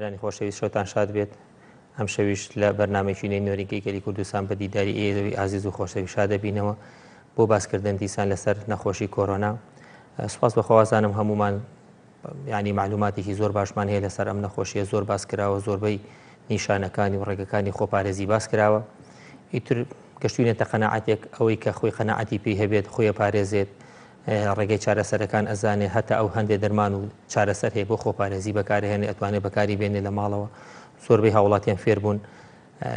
بینەرانی خۆشەویست شەوتان شاد بێت ئەم شەویش لە بەرنامێکی نوێنەوەی گەلی کوردستان بە دیداری ئێوەی ئازیز و خۆشەویست شاد دەبینەوە بۆ باسکردن دیسان لەسەر نەخۆشی کۆرۆنا. سوپاس بەخوازانم هەمومان ینی معلوماتێکی زۆر باشمان هەیە لەسەر ئەم نەخۆشیە زۆر باس کراوە، زۆربەی نیشانەکانی و ڕێگەکانی خۆپارێزی باس کراوە. ئیتر گەشتوینێتە قەناعەتێک ئەوەی کە خۆی قەناعەتی پێی هەبێت خۆی پارێزێت ڕێگەی چارەسەرەکان ئەزانێ هەتا ئەو هەندێک دەرمان و چارەسەر هەیە بۆ خۆپارێزی بەکارهێنێ ئەتوانێت بەکاری بێنێ لە ماڵەوە. زۆربەی هاوڵاتیان فێر بوون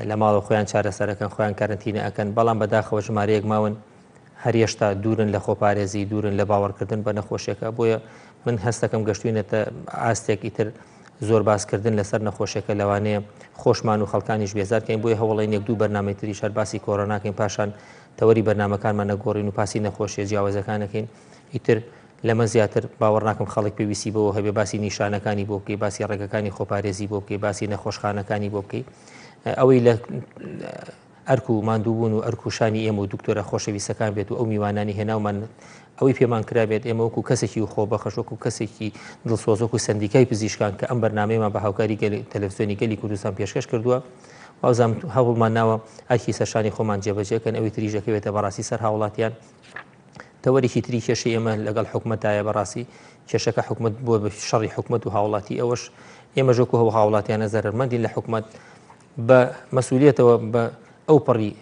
لە ماڵەوە خۆیان چارەسەرەکەن خۆیان کارنتینە ئەەکەن، بەڵام بەداخەوە ژمارەیەک ماون هەریێشتا دوورن لە خۆپارێزی، دوورن لە باوەڕکردن بە نەخۆشیەکە. بۆیە من هەستەکەم گەشتوینێتە ئاستێکی تر زۆر باسکردن لەسەر نەخۆشیەکە لەوانەیە خۆشمان و خەڵکانیش بێزارکەین. بۆیە هەوڵین یەک دوو بەرنامەی تریش هەر باسی کۆرۆناکەین، پاشان تەوەری بەرنامەکانمان نەگۆڕین و پاسی نەخۆشیە جیاوازەکانەکەین. ئیتر لەمە زیاتر باوەڕ ناکەم خەڵک پێویستی بەوە هەبێ باسی نیشانەکانی بۆ بکەی، باسی ڕێگەکانی خۆپارێزی بۆ بکەی، باسی نەخۆشخانەکانی بۆ بکەی. ئەوەی لە ئەرک و ماندووبوون و ئەرکوشانی ئێمە و دکتۆرە خۆشەویستەکان بێت و ئەو میوانانی هێناومان ئەوەی پێمان کرابێت ئێمە وەکو کەسێکی و خۆ بەخەشۆک و کەسێکی دڵسۆزۆک و سندیکای پزیشکان کە ئەم بەرنامەیەمان بە هاوکاری تەلەڤیزیۆنی گەلی کوردستان پێشکەش کردووە. وازام هەوڵمان ناوە ئاکی سەرشانی خۆمان جێبەجێکەن، ئەوەی تریژەکەوێتە بەڕاستی سەر هاوڵاتیان. تەوەریکی تری کێشەی ئێمە لەگەڵ حکومەتایە بەڕاستی کێشەکە حکومەت بووە بە شەڕی حکومەت و هاوڵاتی. ئەوەش ئێمە ژۆکو هەو هاوڵاتیانە زەرمەندی لە حکومەت بە مەسئولیەتەوە بە ئەو پەڕی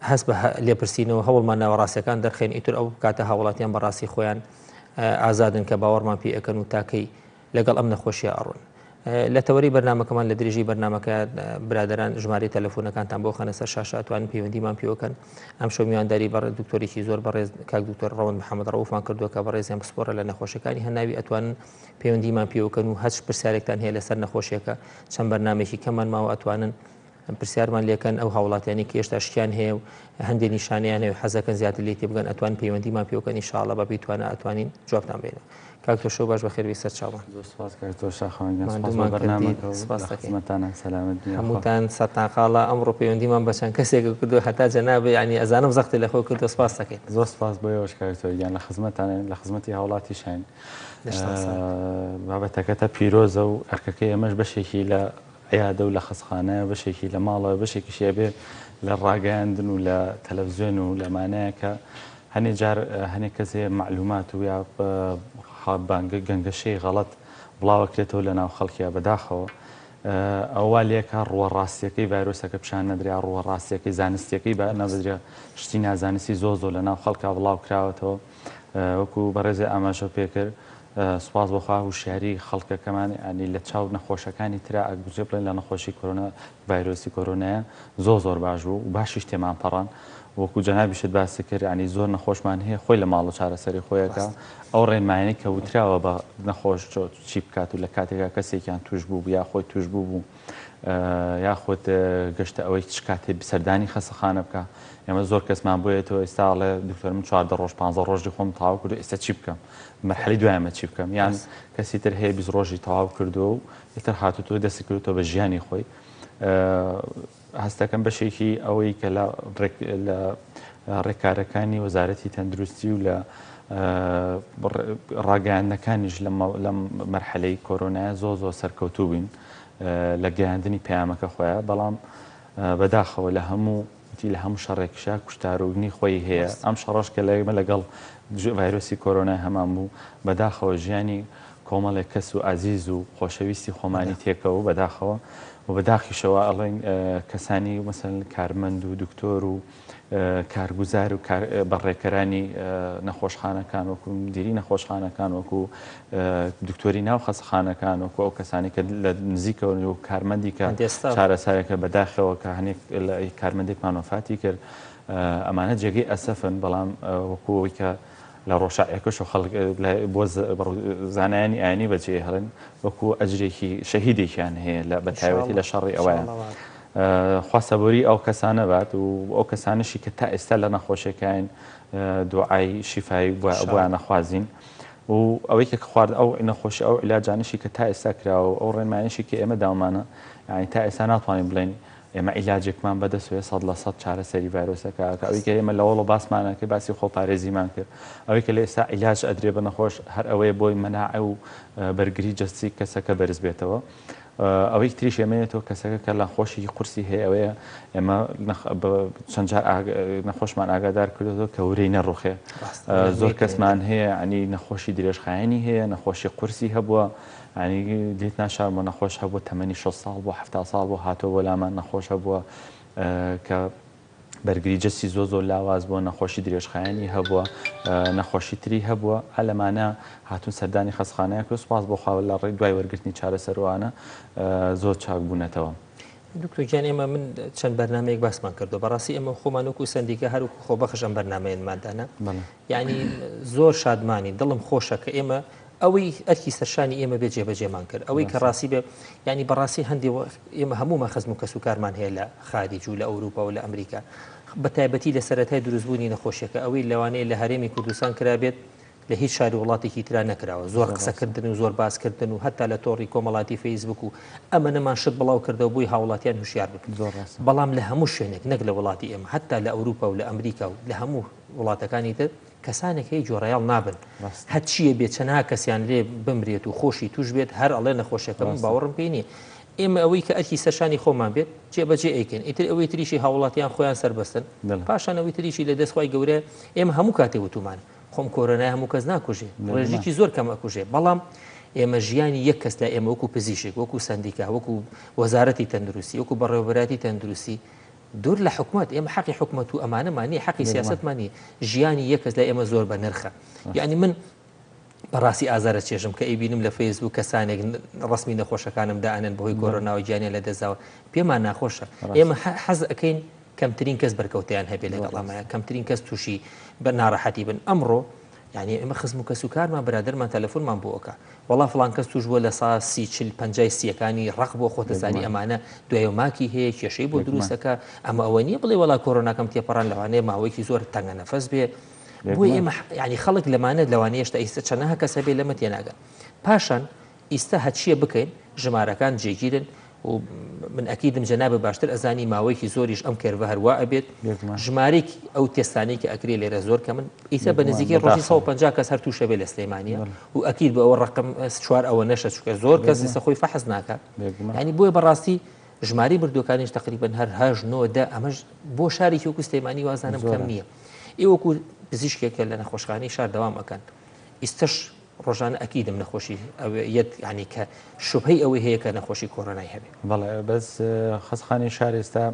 هەست بە لێپرسینەوە هەوڵمان ناوەڕاستیەکان دەرخێن، ئیتر ئەو کاتە هاوڵاتیان بەڕاستی خۆیان ئازادن کە باوەڕمان پێ ئەەکەن و تاکەی لەگەڵ ئەم نەخۆشیە ئەڕۆن. لە تەوەری بەرنامەکەمان لە درێژی بەرنامەکە برادران ژمارەی تەلەفۆنەکانتان بۆ خەنە سەر شاشە ئەتوانن پەیوەندیمان پێوەکەن. ئەم شەو میوانداری بەڕێ دکتۆرێکی زۆر بەڕێز کاک دکتۆر ڕەوەند محەممەد ڕەوفمان کردووە کە بەڕێزیان پسپۆرە لە نەخۆشیەکانی هەناوی ئەتوانن پەیوەندیمان پێوەکەن و هەچ پرسیارێکتان هەیە لەسەر نەخۆشیەکە چەند بەرنامێکی کەمان ماوە ئەتوانن پرسیارمان لێکەن. ئەو هاوڵاتیانی کە هێشتا شتیان هەیە و هەندێک نیشانیان هەیە و حەزەکەن زیاتر لێ تێبگەن ئەتوان پەیوەندیمان پێوەکەن ئینشاءڵڵا بە بیتوانە ئەتوانین جوابتان بێنەوە. کاکتۆ شەو باش بەخێر سەر چاوان. هەمووتان سەرتان خاڵە ئەمڕۆ پەیوەندیمان بە چەند کەسێک کردو هەتا جەنابێ ینی ئەزانم زەختی لە خۆ کردو سپاس دەکەین. زۆر سپاس بۆیەوەش کاکتۆریان لە خزمەتانێن لە خزمەتی هاوڵاتی شین بابەتەکەتە پیرۆزە و ئەرکەکەی ئەمەش بەشێکی لە عیادە و لە خەسخانەیە بەشێکی لە ماڵەوە بەشێکیشێ بێ لە ڕاگەاندن و لە تەلەڤیزیۆن و لەمانەیە کە هەنێ جار هەنێک کەسێ معلومات و یا بانگە گەنگەشەی غەڵەت بڵاوەکرێتەوە لە ناو خەڵکیە بەداخەوە ئەووا لێکە ڕوەڕاستیەکەی ڤایرۆسەکە پیشان نەدریا ڕوەڕاستیەکەی زانستیەکەی بە نەبدرێ شتی نازانستی زۆ لە ناو خەڵکا بڵاو کراوەتەوە وەکو بەڕێزی ئاماژە پێکرد. سوپاس بەخوا وشیاری خەڵکەکەمان ینی لە چاو نەخۆشەکانی ترا ئەگوزێ بڵێن لە نەخۆشی کۆرۆنا ڤایرۆسی کۆرۆنایە زۆر باش بوو و باشیش تێمان پەڕان. وەکو جەنابیشت باسی کرد ینی زۆر نەخۆشمان هەیە خۆی لە ماڵ و چارەسەری خۆیەکە ئەو ڕێنمایانی کە وتراوە بە نەخۆش چی بکات و لە کاتێکا کەسێکیان توش بوو یا خۆی توش بوو یاخۆت گەشتە ئەوەی چ کاتێ سەردانی خەسەخانە بکە. ئێمە زۆر کەسمان بۆیێتەوە ئێستاڵێ دکتۆر من 14 ڕۆژ 15 ڕۆژی خۆم تەواو کردو ئێستا چی بکەم مەرحەلەی دوایمە چی بکەم یان کەسی تر هەیە 20 ڕۆژی تەواو کردو و ئێتر هاتووە دەستی کردوتەوە بە ژیانی خۆی. هەستەکەم بەشێکی ئەوەی کە لە ڕێکارەکانی وەزارەتی تەندروستی و لە ڕاگەیاندنەکانیش لە مەرحەلەی کۆرۆنایە زۆر سەرکەوتوو بووین لە گەیاندنی پەیامەکە خۆیان، بەڵام بەداخەوە لە هەموو شەڕێکشا کوشتارۆگنی خۆی هەیە. ئەم شەڕەش کە لەمە لەگەڵ ڤایرۆسی کۆرۆنای هەمان بوو بەداخەوە ژیانی کۆمەڵێک کەس و عزیز و خۆشەویستی خۆمانی تێکەوە بەداخەوە و بەداخیشەوە ئەڵێن کەسانی مەسەن کارمەند و دکتۆر و کارگوزار و بەڕێکەرانی نەخۆشخانەکان وەکو دیری نەخۆشخانەکان وەکو دکتۆری ناو خەسەخانەکان وەکو ئەو کەسانی کە لە نزیکەوە و کارمەندی کە چارەسایەکە بەداخەوە کە هەنێک کارمەندێکمان وفاتی کرد ئەمانە جێگەی ئەسەفن، بەڵام وەکوەوەی کە لە ڕۆژائەکەش و خەڵک بۆ زانایانی ئاینی بەجێ هەڵن وەکو ئەجرێکی شەهیدێکیان هەیە لە بەتایبەتی لە شەڕی ئەوەیە. خواستەبووری ئەو کەسانە بات و ئەو کەسانشی کە تا ئێستا لە نەخۆشیەکان دوعای شیفایی بۆیان نەخوازین و ئەوەی کە خوارد ئەو نەخۆشی ئەو عیلاجانشی کە تا ئێستا کراوە ئەو ڕێنمایشی کە ئێمە داوامانە یعنی تا ئێستا ناتوانین بڵێن ئێمە عیلاجێکمان بەدەستوێ 100% چارەسەری ڤایرۆسەکە ئەوەی کە ئێمە لەوەڵ باسمانەکە باسی خۆپارێزیمان کرد ئەوەی کە لە ئێستا عیلاج ئەدرێ بە نەخۆش هەر ئەوەیە بۆی مەناعە و بەرگری جەستی کەسەکە بەرز بێتەوە ئەوەی تریش ئێمەیەتەوە کەسەکە کە لە خۆشی قورسی هەیە ئەوەیە ئێمە چەند جار نەخۆشمان ئاگادار کردەوە کە ورەی نەڕوخێ زۆر کەسمان هەیە ئەنی نەخۆشی درێژخایەنی هەیە نەخۆشی قورسی هەبووە ئەنی دیت ناشارمە نەخۆش هەبووە تەمەنی 6 ساڵ بۆ 7 ساڵ بۆ هاتۆ بۆ لامان نەخۆش هەبووە کە بەرگری جەستی زۆر لاواز بووە نەخۆشی درێژخایەنی هەبووە نەخۆشی تری هەبووە ئەلەمانە هاتون سەردانی خەستخانەیە کرد سوپاس بۆ خاوە لە ڕێی دوای وەرگرتنی چارەسەروانە زۆر چاک بوونەتەوە. دکتۆر گیان ئێمە من چەند بەرنمەیەک باسمان کردو بەڕاستی ئێمە خۆمانوەکو سندیکە هەروکو خۆبەخش ئەم بەرنمەیەمادانە یعنی زۆر شادمانی دڵم خۆشە کە ئێمە ئەوەی ئەرکی سەرشانی ئێمە بێ جێبەجێمان کرد ئەوەی کە ڕاستی بێ ینی بەڕاستی هەندێک ئێمە هەمومان خەزم و کەسوکارمان هەیە لە خارج و لە ئەوروپا و لە ئەمریکا بە تایبەتی لە سەرەتای دروستبوونی نەخۆشیەکە ئەوەی لەوانەیە لە هەرێمی کوردستان کرابێت لە هیچ شاری وڵاتێکی ترا نەکراوە زۆر قسەکردن و زۆر باسکردن و هەتا لە تۆڕی کۆمەڵاتی فەیسبوک و ئەمە نەمان شت بڵاو کردەوە بووی هاوڵاتیان هوشیار بکەن بەڵام لە هەموو شوێنێک نەک لە وڵاتی ئێمە هەتا لە ئەوروپا و لە ئەمریکا و لە هەموو وڵاتەکانی تر کەسانێک هەیە جۆڕایال نابن هەچیە بێت چەنها کەسیان لێ بمرێت و خۆشی توش بێت هەر ئەڵێ نەخۆشیەکە من باوەڕم پێی نییە ئێمە ئەوەی کە ئەرکی سەرشانی خۆمان بێت جێبەجێ ئەیکەن ئیتر ئەوەی تریشی هاوڵاتیان خۆیان سەربەستن پاشان ئەوەی تریشی لە دەستخوای گەورە ئێمە هەموو کاتێ وتومان خۆم کۆرۆنای هەموو کەس ناکوژێ ڕێژێکی زۆر کەم ئەکوژێ بەڵام ئێمە ژیانی یەک کەس لە ئێمە وەکو پزیشک وەکو سندیکا وەکو وەزارەتی تەندروستی وەکو بەڕێوەبەراتی تەندروستی دوور لە حکومت ئێمە حەقی حکومت و ئەمانەمانی حەقی سیاستمانی ژیانی یەک کەس لە ئێمە زۆر بە نرخە یعنی من بەڕاستی ئازارە چێژم کە ئەیبینم لە فەیسبوک کەسانێک ڕسمی نەخۆشەکانم دائەنن بەهۆی کۆرۆناوە گیانیان لە دەزاوە پێمان ناخۆشە ئێمە حەز ئەەکەین کەمترین کەس بەرکەوتیان هەبێ لەگەڵ ئەمەیە کەمترین کەس تووشی بە ناڕەحەتی بن ئەمڕۆ یعنی ئێمە خزم و کەسوکارمان برادرمان تەلەفۆنمان بۆکە وڵا فڵان کەس توش بووە لە سا 30-40-50 سیەکانی ڕق بۆ خۆتەزانی ئەمانە دوای ماکی هەیە کێشەی بۆ دروستەکە ئەمە ئەوە نییە بڵێ وڵا کۆرۆناکەم تێپەڕان لەوانەیە ماوەیەکی زۆر تەنگە نەفەس بێ بۆی ئێمە ینی خەڵک لەمانە لەوانەیەشتا ئیستا چەنەها کەسە بێ لەمە تێناگەن پاشان ئیستا هەچیە بکەین ژمارەکان جێگیرن و من ئەکیدم جەنابە باشتر ئەزانی ماوەیەکی زۆریش ئەم کێرڤە هەروە ئەبێت ژمارێک ئەو تێستانی کە ئەکرێ لێرە زۆر کە من ئیسە بە نزیکی ڕۆژی 150 کەس هەر تووشە بێ لە سلەیمانیە و ئەکید بە ئەوە ڕقم چوار ئەوە نەشە چکە زۆر کەس ئێستا خۆی فەحز ناکات ینی بۆیە بەڕاستی ژماری بردوەکانیش تقریبن هەر 8-9 ئەمەش بۆ شارێکی وەکو سلەیمانی وازانم کەم نییە ئێوەکو پزیشکێکە لە نەخۆشخانەی شار دەوام ئەکەن ئیستش ڕۆژانە ئەکیدم نەخۆشی ینی کە شوبهەی ئەوەی هەیە کە نەخۆشی کۆرۆنای هەبێ بەڵێ بەس خەستخانەی شار ئێستا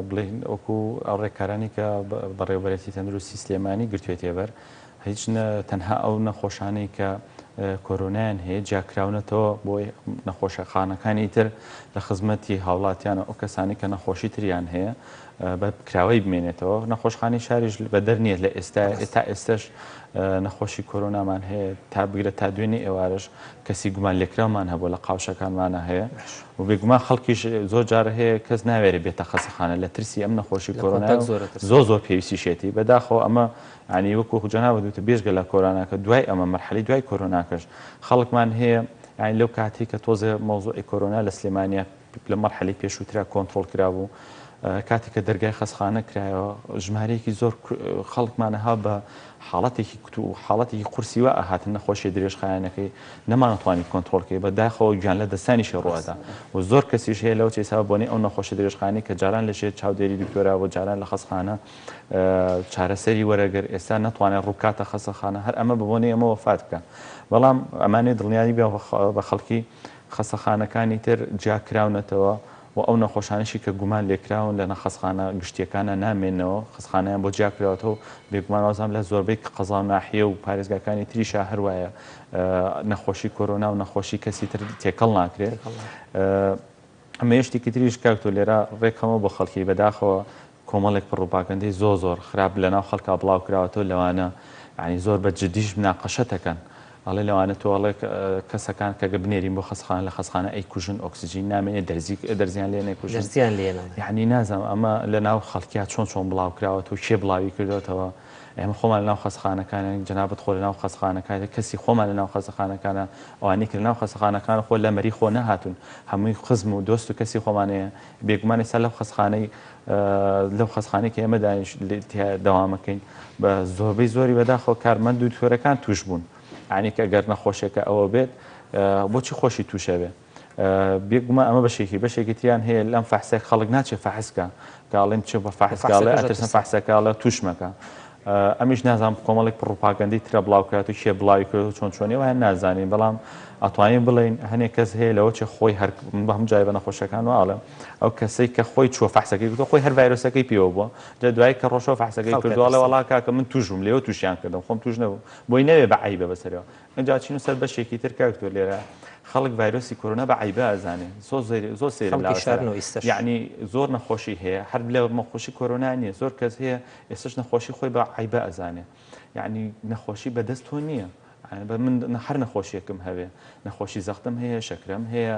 بڵێن وەکو ئەو ڕێکارانی کە بەڕێوەبەرەتی تەندروستی سلێمانی گرتوێتێ بەر هیچ تەنها ئەو نەخۆشانەی کە کۆرۆنایان هەیە جیاکراونەتەوە بۆی نەخۆشەخانەکانی تر لە خزمەتی هاوڵاتیانە ئەو کەسانی کە نەخۆشی تریان هەیە بە کراوەی بمێنێتەوە نەخۆشخانەی شاریش بە دەرنیێت لە ئێستا ئێستش نەخۆشی کۆرۆنامان هەیە تا بگرە تا دوێنێ ئێوارش کەسی گومان لێکراومان هەبوو لە قاوشەکانمانە هەیە و بێگومان خەڵکیش زۆر جار هەیە کەس ناوێرە بێتە خەستەخانە لە ترسی ئەم نەخۆشی کۆرۆنا زۆر پێویستیشێتی بەداخەوە ئەمە ینی وەکو جەنابە دوتە بێژگە لە کۆرۆناکە دوای ئەمە مەرحەلەی دوای کۆرۆناکەش خەڵکمان هەیە ینی لەو کاتی کە تۆزە مۆزوعی کۆرۆنا لە سلێمانیا لە مەرحەلەی پێشووترا کۆنتڕۆڵ کرابوو کاتی کە دەرگای خەستخانە کرایەوە ژمارەیەکی زۆر خەڵکمانەها بە حاڵەتێکی قورسیوە ئاهاتن نەخۆشی درێژخایەنەکەی نەمانەتوانانی کۆنتڕۆڵکەی بەداخەوە گیان لە دەستانیشی ڕۆدا و زۆر کەسیش هەیە لەو چێسا بۆنی ئەو نەخۆشی درێژخانەی کە جاران لەشێ چاودێری دکتۆرا بۆ جاران لە خەستخانە چارەسەری وەرەگەر ئێستا ناتوانێت ڕووکاتە خەستەخانە هەر ئەمە ببوونی ئەمە وەفات بکە بەڵام ئەمانێ دڵنیایی بە خەڵکی خەستەخانەکانی تر جیاکراونەتەوە و ئەو نەخۆشانشی کە گومان لێکراون لە نەخەستخانە گشتیەکانە نامێنەوە خەستخانەیان بۆ جیاکراوەتەوە بێگومان وازام لە زۆربەی قەزا و ناحیە و پارێزگاکانی تریشا هەروایە نەخۆشی کۆرۆنا و نەخۆشی کەسی تر تێکەڵ ناکرێت ئەمە یەشتێکی تریش کاکتۆ لێرە ڕێکەمە بۆ خەڵکی بەداخەوە کۆمەڵێک پڕوپاگەندەی زۆر خراپ لەناو خەڵکا بڵاو کراوەتەوە لەوانە ینی زۆر بە جددیش مناقەشەتەکەن ئەڵێ لەوانە تۆڵێک کەسەکان کەگە بنێرین بۆ خەستخانە لە خەستخانە ئەی کوژن ئۆکسسیژین نامێنێت دەرزیان لێ نەکوژیان لێن یعنی نازانم ئەمە لە ناو خەڵکیات چۆن بڵاو کراوەتەوە کێ بڵاوی کردوێتەوە ئێمە خۆمان لە ناو خەستخانەکان جەنابەت خۆ لە ناو خەستخانەکان کەسی خۆمان لە ناو خەستخانەکانە ئەوانەی کە لە ناو خەستخانەکان خۆ لە مەری خۆ نەهاتون هەمووی خزم و دۆست و کەسی خۆمانەیە بێگومانی سەر لەو خەستخانەی کە ئێمە دەوامەکەین بە زۆربەی زۆری بەداخەوە کارمەند و دکتۆرەکان توش بوون عنی کە گەر نەخۆشیەکە ئەوە بێت بۆچی خۆشی تووشە بێ بێگومان ئەمە بەشێکی تریان هەیە لەم فەحسە خەڵک ناچێت فەحسکە کاڵێم چ بە فەحسکاڵێ ئەترسن فەحسەکاڵە توشمەکە ئەمیش نازانم کۆمەڵێک پڕۆپاگەندەی ترە بڵاوکات و شێ بڵاوی کرد و چۆن چۆنیەوە هەن نازانین بەڵام ئەتوانین بڵین هەنێک کەس هەیە لەوە چێ خۆی بە هەم جای بە نەخۆشەکان واڵم ئەو کەسەی کە خۆی چوە فەحسەکەی کردو خۆی هەر ڤایرۆسەکەی پێوە بووە جا دوای کە ڕۆژەوە فەحسەکەی کردووەڵێ وەڵا کاکە من توژم لێوە تووشیان کردم خۆم توش نەبوو بۆی نەوێ بە عیبە بەسەرەوە ئەجا چین و سەر بەشێکی تر کاکتۆ لێرە خەڵک ڤایرۆسی کۆرۆنا بە عیبە ئەزانێ زۆر سێر یعنی زۆر نەخۆشی هەیە هەر لە مەخۆشی کۆرۆنا نییە زۆر کەس هەیە ئێستش نەخۆشی خۆی بە عیبە ئەزانێ یعنی نەخۆشی بەدەست تۆ نییە من هەر نەخۆشیەکەم هەوێ نەخۆشی زەختم هەیە شەکرەم هەیە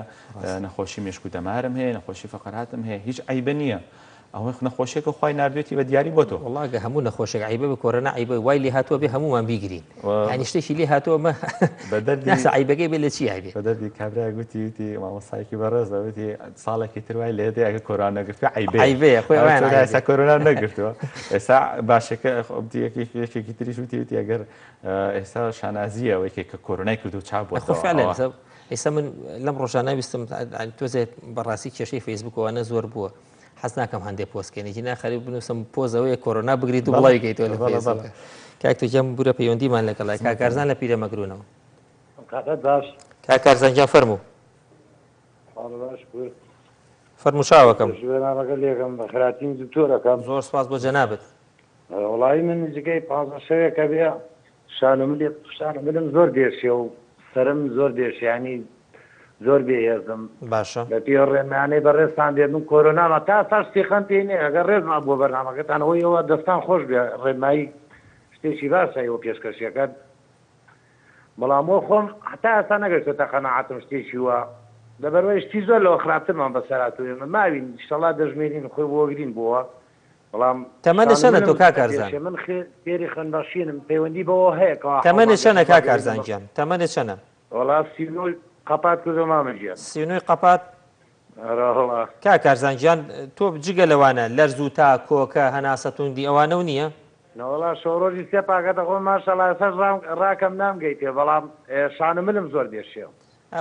نەخۆشی مێشک و دەمارم هەیە نەخۆشی فەقەراتم هەیە هیچ عیبە نییە ئەوەی نەخۆشیێکە خی نردوێتی بە دیاری بۆ تۆ وڵاگە هەموو نەخۆشێک عیبە بە کۆرۆنا عیبە وای لێ هاتووە بێ هەمومان بیگرین ینی شتێکی لێ هاتووە ناسە عیبەکەی بێ لە چی هەبێ بەدەردی کابرا گوتی مامۆسایەکی بەڕێزەوەتی ساڵێکی تروای لێ ئەگە کۆرۆنا نەگرتووە عیبەیە خۆی ئێستا کۆرۆنا نەگرتووە ئێستا باشەکە یەکێکی تریش وتی ئەگەر ئێستا شانازیە ئەوەی کە کۆرۆنای کردو چاپ بووە ئێستا من لەم ڕۆژانە ویستم تۆزێت بەڕاستی کێشەی فەیسبووکەوانە زۆر بووە حەز ناکەم هەندێک پۆستکێنێکی ناخەری بنووسم پۆزەوەی کۆرۆنا بگریت و بڵاویکەیتەوە لە فەیسبووک کاکتۆ جەم بورە پەیوەندیمان لەگەڵای کاکارزان لە پیرەمەگرونەوە کاکارزانجان فەرموو فەرموو چاوەکەم بەخراتی دکتۆرەکەم زۆر سپاس بۆ جەنابەت وڵی من نزیکەی 15 شەوێکە بێ شانملم زۆر دێشێ و سرم زۆر دێشیانی زۆر بێهێزم باشە بە پێ ڕێمانەی بەڕێستان دێت من کۆرۆنامە تا شتێخەن پێ نیە ئەگەر ڕێزما بۆ بەرنامەکەتانەوەی ئەوە دەستان خۆش بێ ڕێمایی شتێکی باشایەوە پێشکەشیەکەت بەڵامەوە خۆم حتا ئەستا نەگەشتێتە قەناعەتم شتێکی وە لەبەرەوەی شتی زۆر لەوە خراپترمان بەسەراتوێ من ماوین ئینشەڵا دەژمێنین خۆی بۆ گرین بووە بەڵام تەمەنی چەندە تۆ کاکارزان من فێری خوێنبەخشینم پەیوەندی بەوە هەیە تەمەنی چەندە کاکارزان گیان تەمەنی چەندە وەڵا سینۆی قەپات کردو مامەگیان سینۆی قەپات کاکارزانجیان تۆ جگە لەوانە لەرز و تا کۆکە هەناسەتوندی ئەوانە و نییە نەوەڵا شۆڕۆژی سێ پاکەتە خۆ ماشەڵا سەر ڕاکەم نامگەیتێ بەڵام شانملم زۆر دێشێ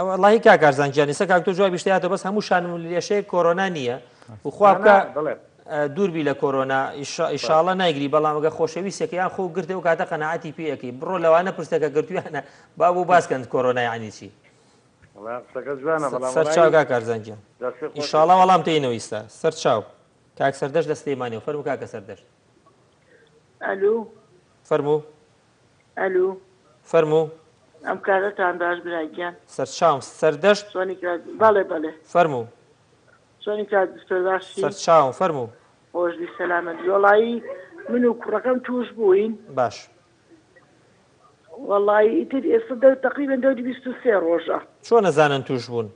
وەڵی کاکارزانجیان ئێستا کاک تۆ جوای بیشتیاتە بەس هەموو شانملێشەیە کۆرۆنا نییە و خوا بکە دووربی لە کۆرۆنا ئیشاڵە نایگری بەڵام ئەگە خۆشەویستێکیان خۆ گرتێ و کاتە قەناعەتی پێیەکەی بڕۆ لەوانە پرسەکە گرتویانە بابوو باسکەن کۆرۆنا یعنی چی سەر چاو کاکارزانجیان ئیشاڵە وەڵام تێینەوە ئیستا سەر چاو کاک سەردەشت لە سلەیمانیەوە فەرموو کاکە سەردەشت ئەلو فەرموو ئەلو فەرموو ئەم کارەتان باش براگیان سەر چاوم سەردەشت بەڵێ بەڵێ فەرموو چۆنی کات دکتۆرباشی سەر چاوم فەرموو خۆشبی سەلامەت وەڵایی من و کوڕەکەم توش بووین باش وەڵایی ئیتر ئێستا تقریبا دەوری 23 ڕۆژە چۆن نەزانن توش بوون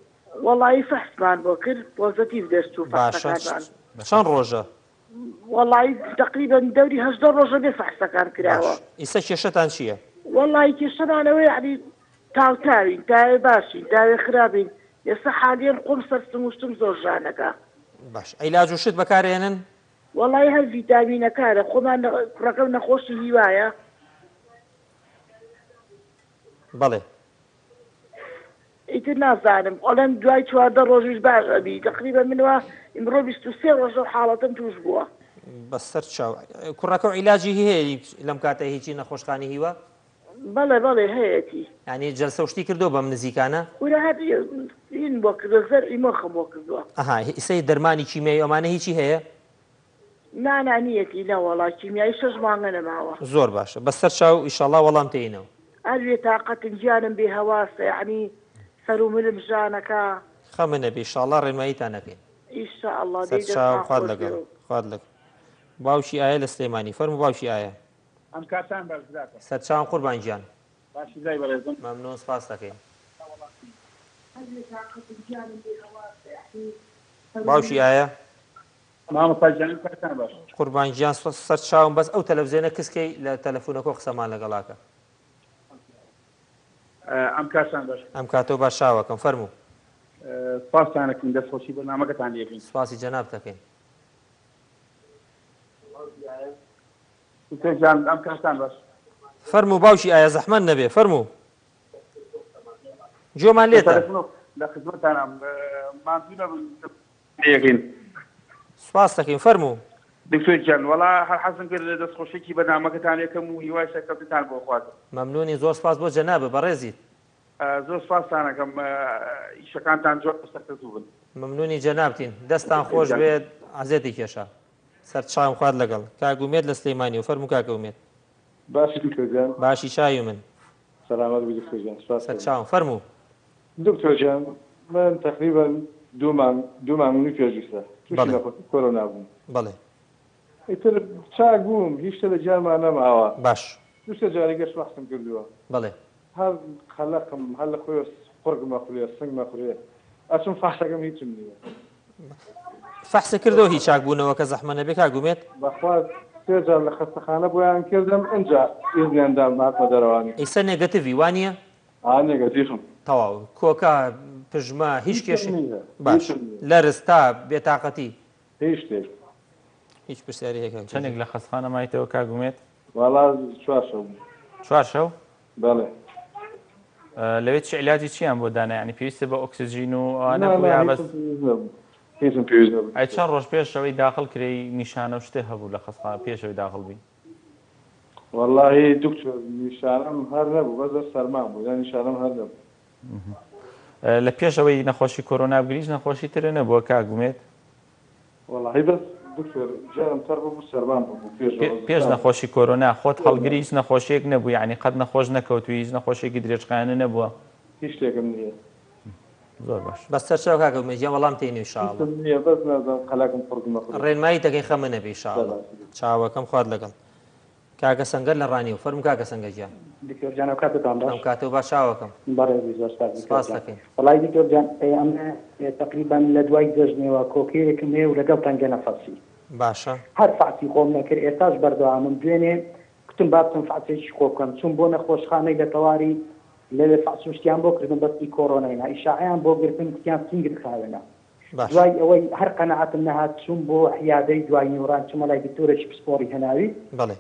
وەڵایی فەحسمان بۆ کرد پۆزەتیڤ دەست و فەحسەکانمان چەند ڕۆژە وەڵایی تقریبا دەوری 18 ڕۆژە بێ فەحسەکان کراوە ئیستا کێشەتان چییە وەڵایی کێشەمانەوەی یعنی تاوتاوین تاوێ باشین تاوێ خراپین ئێستا حالیان قۆم سەرستم وشتم زۆر ژانەکە باش عیلاج و شت بەکارێنن وەڵایی هەر ڤیتامینەکارە خۆمان کوڕەکەم نەخۆشی هیوایە بەڵێ ئیتر نازانم ئەڵەن دوای 14 ڕۆژیش باش ئەبی تقریبا منەوە ئیمڕۆ 23 ڕۆژە حاڵەتم توش بووە بەسەر چاو کوڕەکە و عیلاجی هەیە لەم کاتە هیچی نەخۆشخانی هیوە بەڵێ بەڵێ هەیەی ینی جەلسە شتی کردو بەم نزیکانە ورە هەین بۆ کردو زەر ئیمۆخە بۆ کردووە ئەها ئیسەی دەرمانی کیمیایی ئەمانە هیچی هەیە نانانیەتی نەوەڵا کیمیایی 6 مانگە نەماوە زۆر باشە بەسەر چاو ئیشەڵا وەڵام تێینەوە ئەوێ تااقەتم گیانم بێ هەواسە یعنی سەر و ملم ژانەکە خەمە نەبێ ئیشەڵا ڕێنماییتان نەکەین ئیشەڵڵا خوارد لەگەڵ خوارد لەگەڵ باوشی ئایا لە سلەیمانی فەرموو باوشی ئایا ئەم کاتان بەرزراکە سەر چاوم قوربانگیان باشی زای بەڕێزم مەمنون سپاس دەکەین باوشی ئایا مامۆستاجیان کاتان باش قوربانگیان سەر چاوم بەس ئەو تەلەڤیزیۆنە کسکەی لە تەلەفۆنەکە قسەمان لەگەڵاکە ئەم کاتان باش ئەم کاتەوە باش شاوەکەم فەرموو سپاسانەکەین دەستخۆشی بەرنامەکەتان لێبین سپاسی جەناب دەکەین جان ئەم کاتان باش فەرموو باوشی ئایا زەحمەت نەبێ فەرموو جۆمان لێتە لە خزمەتانم مانتونە یەکەین سپاس دەکەین فەرموو دکتۆر گیان وەڵا هەر حەزم کرد لە دەستخۆشێکی بەنامەکەتان یەکەم و هیوای سەرکەوتتان بۆ خوازم مەمنونی زۆر سپاس بۆ جەنابە بەڕێزیت زۆر سپاسانەکەم ئیشەکانتان زۆر سەرکەوتوو بن مەمنونی جەنابتین دەستان خۆش بێت عزیەتی کێشە سەر چاوم خوارد لەگەڵ کاگومێت لە سلەیمانی و فەرموو کاکەومێت باشی دکتۆر جان باشی چاوی من سلامت بی دکتۆر جان سەر چاوم فەرموو دکتۆر جان من تقریبا دوو مانگی پێشویستە تووشی نەخۆشی کۆرۆنا بووم بەڵێ ئیتر چاک بووم هیچ شتە لە جانمان نەماوە باش دووشتە جارێگەش وەختم کردووە بەڵێ هەر خەلەقم هەر لە خۆی قورگ مەخورێ سنگ مەخورێ ئەچم فەحشەکەم هیچم نییە فەحسە کردەوە هیچ چاکبوونەوە کە زەحمە نەبێ کاگومێت بەخوا سێ جار لە خەستەخانە بۆیان کردم ئەنجا ئیزنیاندام هاتمە دەرەوانی ئیسە نێگەتیڤی وانە نێگەتیفم تەواو کۆکە پژمە هیچ کێشی باش لەرز تا بێتاقەتی هیچ شتێک هیچ پرسیاری هەیە چەندێک لە خەستخانە مایتەوە کاگومێت وەڵا 4 شەو 4 شەو بەڵێ لەوێت چ علاجی چیان بۆ دانا ینی پێویستە بە ئۆکسسیژین و ئەوانە بەس هیچم پێویست نەبوو ئەی چەند ڕۆژ پێشەوەی داخل کری نیشانە و شتێ هەبوو لە خەستخانە پێشەوەی داخل بی والله دکتۆر نیشانم هەر نەبوو بەس سەرمان بوو یا نیشانم هەر نەبوو لە پێشەوەی نەخۆشی کۆرۆنا بگریش نەخۆشی ترە نەبووە کاگومێت والله بەس دکتۆر جارم تەر بوو سەرمان بوو پێش نەخۆشی کۆرۆنا خۆت هەڵگری هیچ نەخۆشیەک نەبوو یعنی قەت نەخۆش نەکەوتوی هیچ نەخۆشیێکی درێژخانە نەبووە هیچ شتێکم نییە زۆر باش بەس سەرچاو کاکەومێت یا وەڵام تێنی انشاءالله نییە بەس نازانم خەلاکم قورگ مەخورێ ڕێنمایی دەکەی خەمە نەبێ انشاءالله چاوەکەم خوارد لەگەڵ کاکە سەنگەر لە ڕانی و فەرموو کاکە سەنگەر گیان دکتۆر جان ئەو کاتتان باش ئەم کاتەوە باش چاوەکەم بەڕێزی زۆر سپاس دەکەین وڵای دکتۆر جان ئەمە تقریبا لە دوای دەژنێەوە کۆکەیەکم هەیە و لەگەڵ تەنگە نەفەسی باشە هەر فعتی خۆم نەکرد ئێستاش بەردەوامم دوێنێ کتم بابتم فعتێکی خۆ بکەم چون بۆ نەخۆشخانەی لە تەواری لە فعسوشتیان بۆ کردن بەستی کۆرۆناینا ئیشاعیان بۆ گرتن کتیان سینگت خاوێنە دوای ئەوەی هەر قەنەعەتم نەهات چوون بۆ حیادەی دوای نیوڕان چمە لای دکتۆرێکی پسپۆری هەناوی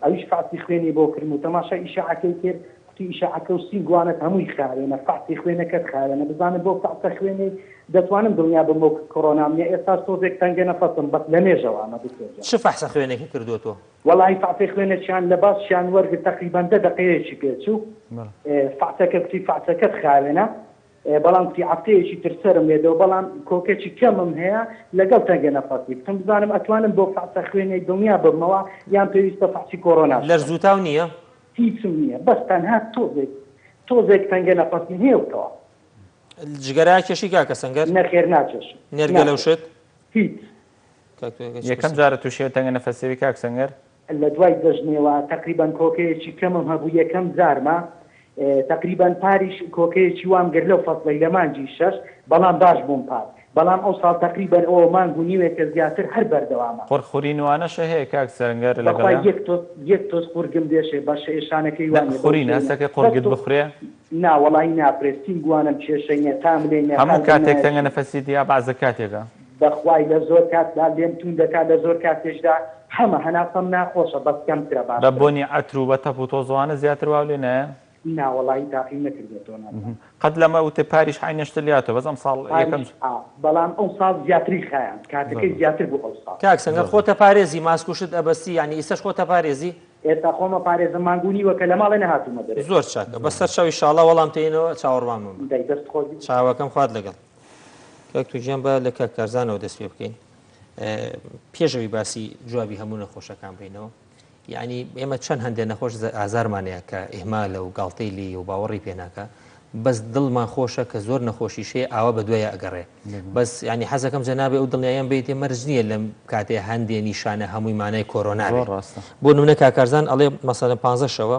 ئەویش فعتی خوێنی بۆ کردم و تەماشا ئیشاعەکەی کرد کوتی ئیشاعەکە و سینگوانت هەمووی خاوێنە فعتی خوێنەکەت خاوێنە بزانم بۆ فعتە خوێنی دەتوانم دڵنیا بم بۆ کۆرۆنامنیە ئێستا تۆزێک تەنگە نەفەسم بەس لە مێژەوە ئەمە دکتۆر چ فەحسە خوێنێکی کردووەتەوە وەڵی فعتەی خوێنەشیان لە باشیان وەرگرت تقریبا 10 دقەیەکی پێچوو فعتەکە کوتی فعتەکەت خاوێنە بەڵام کوتی هەفتەیەکی ترسەرم لێدەوە بەڵام کۆکێکی کەمم هەیە لەگەڵ تەنگە نەفەسی بکەم بزانم ئەتوانم بۆ فعتە خوێنەی دڵنیا ببمەوە یان پێویستە فعتی کۆرۆنا لەرزوتاو نییە هیچم نییە بەس تەنها تۆزێک تەنگە نەفەسی هێوتەوە جگەرای کێشی کاکە سەنگەر نەخێر ناچێش نێرگە لەو شت هیچ یەکەم جارە تووشێت تەنگە نەفەسەوی کاک سەنگەر لە دوای دەژنێەوە تقریبا کۆکەیەکی کەمم هەبوو یەکەم زارمە تقریبا پاریش کۆکەیەکی وام گەر لەو فەسڵی لە مانجی 6 بەڵام باش بووم پار بەڵام ئەو ساڵ تقریبا ئەوە مانگ و نیوێکە زیاتر هەر بەردەوامە خۆرخورینوانەشە هەیە کاک سەنگەر لەگەڵ یەک تۆز قورگم دێشێ باشە ئێشانەکەی وانە خورین هەستەکە قورگت بخورێ ناوەڵی ناپرێت سینگوانم کێشەینە تاملێنە هەموو کاتێک تەنگە نەفەسی دیا بازە کاتێکە بەخوای لە زۆر کاتدا لێم تون دەکات لە زۆر کاتێشدا هەمە هەناسەم ناخۆشە بەس کەمترە باش بە بۆنی ئەتر و بە تەپ و تۆزوانە زیاتر واو لێ نایە ناوەڵی تاقی نەکردێتەوە قەت لەمە وتە پاریش حینەشتە لاتەوە بەزەم ساڵ یەکەم بەڵام ئەو ساڵ زیاتری خایان کاتەکەی زیاتر بوو ئەو ساڵ کاک سەنگەر خۆتە پارێزی ماسکوشت ئەبەستی ینی ئیسەش خۆتە پارێزی ئێستا خۆمە پارێزە مانگونی وەکە لە ماڵێ نەهاتومە دەرێ زۆر چاکە بەسەر شەوی شاڵە وەڵام تێنەوە چاوەڕوانم دەست خۆی چاوەکەم خوارد لەگەڵ کاک توگیان بە لە کاک کارزانەوە دەست پێ بکەین پێشەوی باسی جوابی هەموو نەخۆشەکان بینەوە یعنی ئێمە چەند هەندێک نەخۆش ئازارمانەیە کە ئێمالە و گاڵتەی لی و باوەڕی پێناکە بەس دڵمان خۆشە کە زۆر نەخۆشیشەیە ئاوە بە دوایە ئەگەڕێ بەس ینی حەزەکەم جەنابێ ئەو دڵنیایان بێتێ مەرج نییە لەم کاتێ هەندێ نیشانە هەمووی مانای کۆرۆنا بۆ نمونە کاکارزان ئەڵێ مەسەلەن 15 شەوە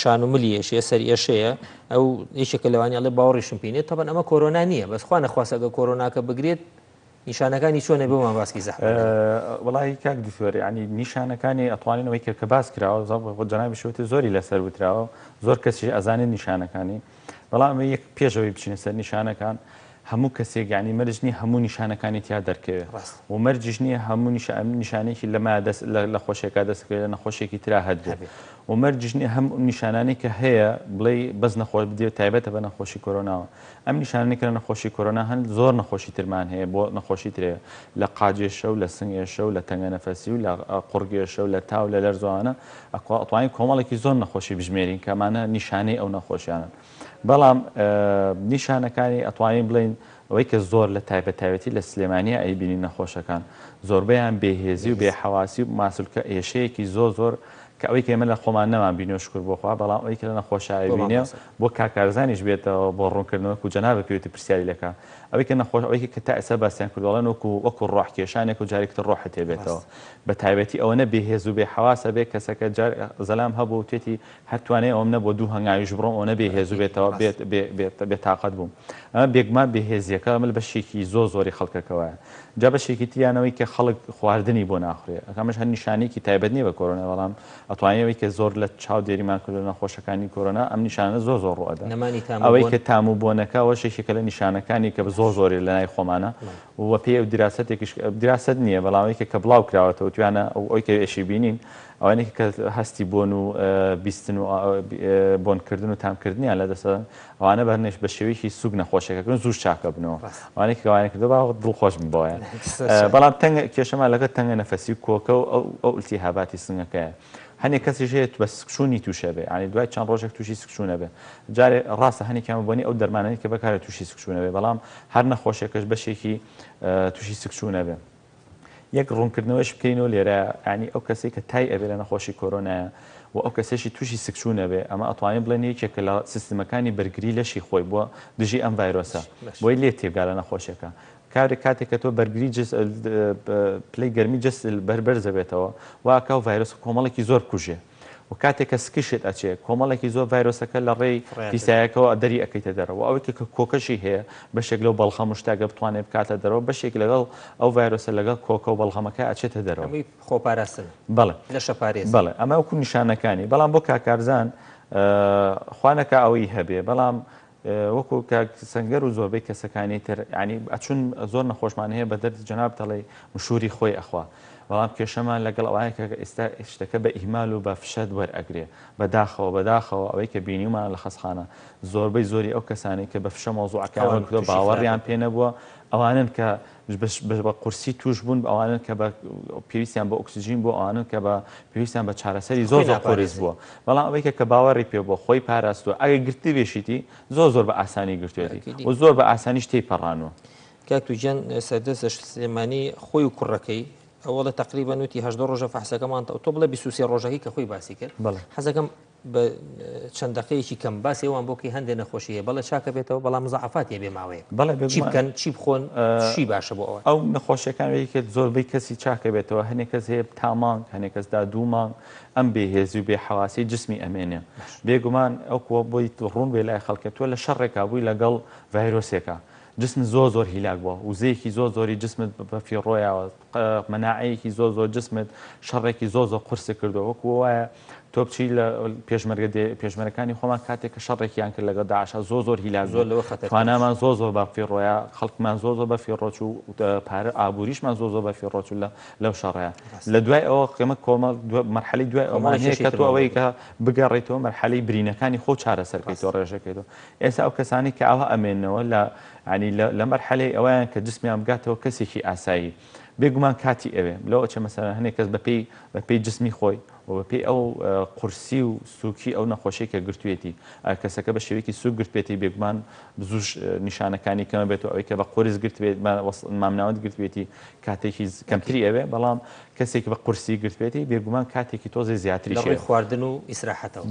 شان و ملیەشەیە سەر ئێشەیە ئەو یەکێکە لەوانی ئەڵێ باوەڕیشم پێێت تەبەن ئەمە کۆرۆنا نییە بەس خوا نەخواست ئەگە کۆرۆناکە بگرێت نیشانەکانی چۆنە بۆمان باسکی زەح وڵی کاک دکتۆر ینی نیشانەکانی ئەتوانینەوەی کە باس کراوە جەنابی شوتی زۆری لەسەر وتراوە زۆر کەسی ئەزانێت نیشانەکانی بەڵام یەک پێشەوەی بچینە سەر نیشانەکان هەموو کەسێک ینی مەرجنی هەموو نیشانەکانی تیا دەرکەوێت و مەرجش نییە هەموو نیشانێکی لەما لە خۆشێکا دەستکرێت لە نەخۆشێکی ترا هەدێت و مەرجژنی هەم نیشانانی کە هەیە بڵێ بەس نەخۆش بدێت تایبەتە بە نەخۆشی کۆرۆناوە ئەم نیشانانی کە نەخۆشی کۆرۆنا هەن زۆر نەخۆشی ترمان هەیە بۆ نەخۆشی ترێ لە قاجێشە و لە سنگێشە و لە تەنگە نەفەسی و لە قورگێشە و لە تاو لە لەرزوانە ئەتوانین کۆمەڵێکی زۆر نەخۆشی بژمێرین کەمانە نیشانەی ئەو نەخۆشیانن بەڵام نیشانەکانی ئەتوانین بڵین ئەوەی کە زۆر لە تایبەتایبەتی لە سلێمانیا ئەیبینی نەخۆشەکان زۆربەیان بێهێزی و بێحەواسی و ماسولکە ئێشەیەکی زۆر کە ئەوەی کە ئێمە لە خۆمان نەمان بینی شکر بۆخوا بەڵام ئەوەی کە لە نەخۆشایی بینێ بۆ کاکارزانیش بێتەوە بۆ ڕوونکردنەوە و جەنابە پێویستی پرسیاری لەکە ئەوەی کە نەخۆش ئەوەی کە تا ئێستا باسییان کردوڵەن وەکو ڕۆحکێشانێک و جارێکتر ڕۆحت هێبێتەوە بە تایبەتی ئەوە بێهێز و بێحەواسە بێ کەسەکە زەلام هەبوو توێتی هەرتوانێ ئەوم نەبوو دوو هەنگاویش بڕۆم ئەوە بێهێز و بێتەوە بێتاقەت بووم ئەمە بێگمان بێهێزیەکە مل بەشێکی زۆری خەڵکەکەوەیە جا بەشێکی تیانەوەی کە خەڵک خواردنی بۆ ناخورێ ئەمەش هەر نیشانێکی تایبەت نییە بە کۆرۆنا بەڵام ئەتوانێەوەی کە زۆر لە چاو دێریمان کردو نەخۆشەکانی کۆرۆنا ئەم نیشانە زۆر ڕۆەدا ئەوەی کە تام و بۆنەکەەوە شێکێکە لە نیشانەکانی کە بە زۆری لە نای خۆمانە و پێ ئەو دراست نییە بەڵامی کە بڵاو کراوەتەوە توانە ئەوەی کە ئێشی بینین ئەوانێک کە هەستی بۆن و بیستن و بۆنکردن و تامکردنیان لە دەسە ئەوانە بەرنێش بە شێوەیەکی سوگ نەخۆشیەکەن زوو چاکە بنەوە ئەوانێک کەوانێک کردو باوە دڵخۆش بۆیان بەڵام کێشەمان لەگە تەنگە نەفەسی کۆکە و ئەو ئیلتیهاباتی سنگەکەیە هەنێک کەسیش هەیە بە سکشونی تووشە بێ ینی دوای چەند ڕۆژێک تووشی سکشونە بێ جارێ ڕاستە هەنێکیان بۆنی ئەو دەرمانانی کە بەکارێت تووشی سکشونە بێ بەڵام هەر نەخۆشیەکەش بەشێکی تووشی سکشونە بێ یەک ڕوونکردنەوەش بکەینەوە لێرە ینی ئەو کەسێک کە تای ئەبێ لە نەخۆشی کۆرۆنایە و ئەو کەسێکی تووشی سکشونە بێ ئەمە ئەتوانین بڵێن یەکێکە لە سیستمەکانی بەرگری لەشی خۆی بووە دژی ئەم ڤایرۆسە بۆی لێ تێبگا لە نەخۆشیەکە کاتێک کە تۆ بەرگری پلەی گەرمی جست بەربەرزە بێتەوە واکە و ڤایرۆس کۆمەڵێکی زۆر کوژێ و کاتێک کە سکشت ئەچێ کۆمەڵێکی زۆر ڤایرۆسەکە لە ڕێی پیسایەکەەوە دەری ئەەکەیتە دەرەوە ئەوەی کە کۆکەشی هەیە بەشێک لەو بەڵخەم شتاگە بتوانێت بکاتە دەرەوە بەشێک لەگەڵ ئەو ڤایرۆسە لەگەڵ کۆکە و بەڵخەمەکە ئەچێتە دەرەوە خۆپاراستن بەڵێ لە شەپارێز بەڵێ ئەمە وەکو نیشانەکانی بەڵام بۆ کاکارزان خوانەکە ئەوەی هەبێ بەڵام وەکو سنگەر و زۆربەی کەسەکانی تر ینی ئەچون زۆر نەخۆشمان هەیە بە دەرد جەناب دەڵێ مشوری خۆی ئەخوا بەڵام کێشەمان لەگەڵ ئەوەیە کە ئێستا شتەکە بە ئیهمال و بە فشەد وەرئەگرێ بەداخەوە ئەوەی کە بینیمان لە خەسخانە زۆربەی زۆری ئەو کەسانی کە بە فشە مۆزوعەکان کردو باوەڕیان پێ نەبووە ئەوانن کە بە قورسی توش بوون ئەوانن کە بە پێویستیان بە ئۆکسیژین بۆ ئەوانن کە بە پێویستیان بە چارەسەری زۆر قۆریز بووە بەڵام ئەوەی کە باوەڕی پێ بۆ خۆی پاراستووە ئەگەر گرتی بێشیتی زۆر بە ئاسانی گرتوێتی و زۆر بە ئاسانیش تێی پەڕانوە کاکتوجان سەردەست سلێمانی خۆی و کوڕەکەی ئەوڵە تقریبا نوتی هەشدە ڕۆژە فەحسەکەمان تۆ بڵێ 23 ڕۆژەکەی کە خۆی باسی کرد حەزەکەم بە چەند دقەیەکی کەم باسی ئەوان بۆکەی هەندێک نەخۆشی هەیە بەڵێ چاکە بێتەوە بەڵام مزەعەفاتی بێ ماوەیە چی بکەن چی بخۆن چی باشە بۆ ئەوە ئەو نەخۆشیەکان زۆربەی کەسی چاکە بێتەوە هەنێک کەس هەیە تا مانگ هەنێک کەسدا 2 مانگ ئەم بێهێزی و بێحەواسی جسمی ئەمێنێ بێگومان ئەو کووە بۆی ڕوون بێ لای خەڵکە تۆ لە شەڕێکا بووی لەگەڵ ڤایرۆسێکە جسم زۆر هیلاک بووە وزەیەکی زۆری جسمت بە فیڕۆیەوە مەناعەیەکی زۆر جسمت شەڕێکی زۆر قورسە کردو وەکو وایە تۆ بچی لە پێشمەرەکانی خۆمان کاتێک کە شەڕێکیان کرد لەگە داعشە زۆر هیلاک توانامان زۆر بە فیڕۆیە خەڵکمان زۆر بە فیڕۆچ و پارە ئابووریشمان زۆر بە فیڕۆچ لەو شەڕەیە لە دوای ئەوە قێمە کۆمەڵ مەرحەلەی دوای ئەومان هەیە کە تۆ ئەوەی کە بگەڕێتەوە مەرحەلەی برینەکانی خۆ چارەسەرکەیتەوە ڕێژەکەیتەوە ئێستا ئەو کەسانی کە ئەوە ئەمێنەوە ینی لە مەرحەلەی ئەویان کە جسمیان بگاتەوە کەسێکی ئاسایی بێگومان کاتی ئەوێ لەوە چە مەسەلا هەنێک کەس بەپێی جسمی خۆی و بەپێی ئەو قورسی و سووکی ئەو نەخۆشیی کە گرتوێتی کەسەکە بە شێوەیەکی سوک گرتوێتی بێگومان زوش نیشانەکانی کەمە بێتەوە ئەوەی کە بە قۆریز گرتوێت مامناوت گرتوێتی کاتێکی کەمتری ئەوێ بەڵام کەسێک بە قورسی گرتوێتی بێگومان کاتێکی تۆزی زیاتری خواردن و ئیسراحەتەوە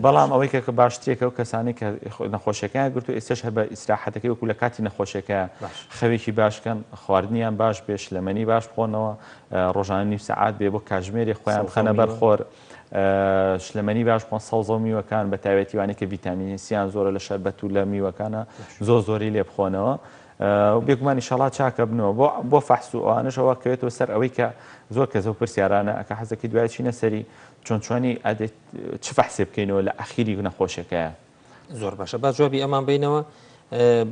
بەڵام ئەوەی کە باشترێکە و کەسانی کە نەخۆشیەکان گرتو ئێستش هەر بە ئیسراحەتەکەی وەکو لە کاتی نەخۆشیەکە خەوێکی باشکەن خواردنیان باش بێ شلەمەنی باش بخۆنەوە ڕۆژانە نیم سەعات بێ بۆ کاژمێری خۆیان بخەنە بەرخۆر شلەمەنی باش بخۆن سەوزە و میوەکان بە تایبەتیوانی کە ڤیتامینی سییان زۆرە لە شەربەت و لە میوەکانە زۆری لێ بخۆنەوە بێگومان ئینشاڵڵا چاکە بنەوە بۆ فەحس و ئەوانەشەوە کەوێتەوە سەر ئەوەی کە زۆر کەس و پرسیارانە ئەکە حەزەکەی دوای چینە سەری چۆنچوانی چ فەحسێ بکەینەوە لە ئەخیری نەخۆشیەکەیە زۆر باشە با جوابی ئەمان بینەوە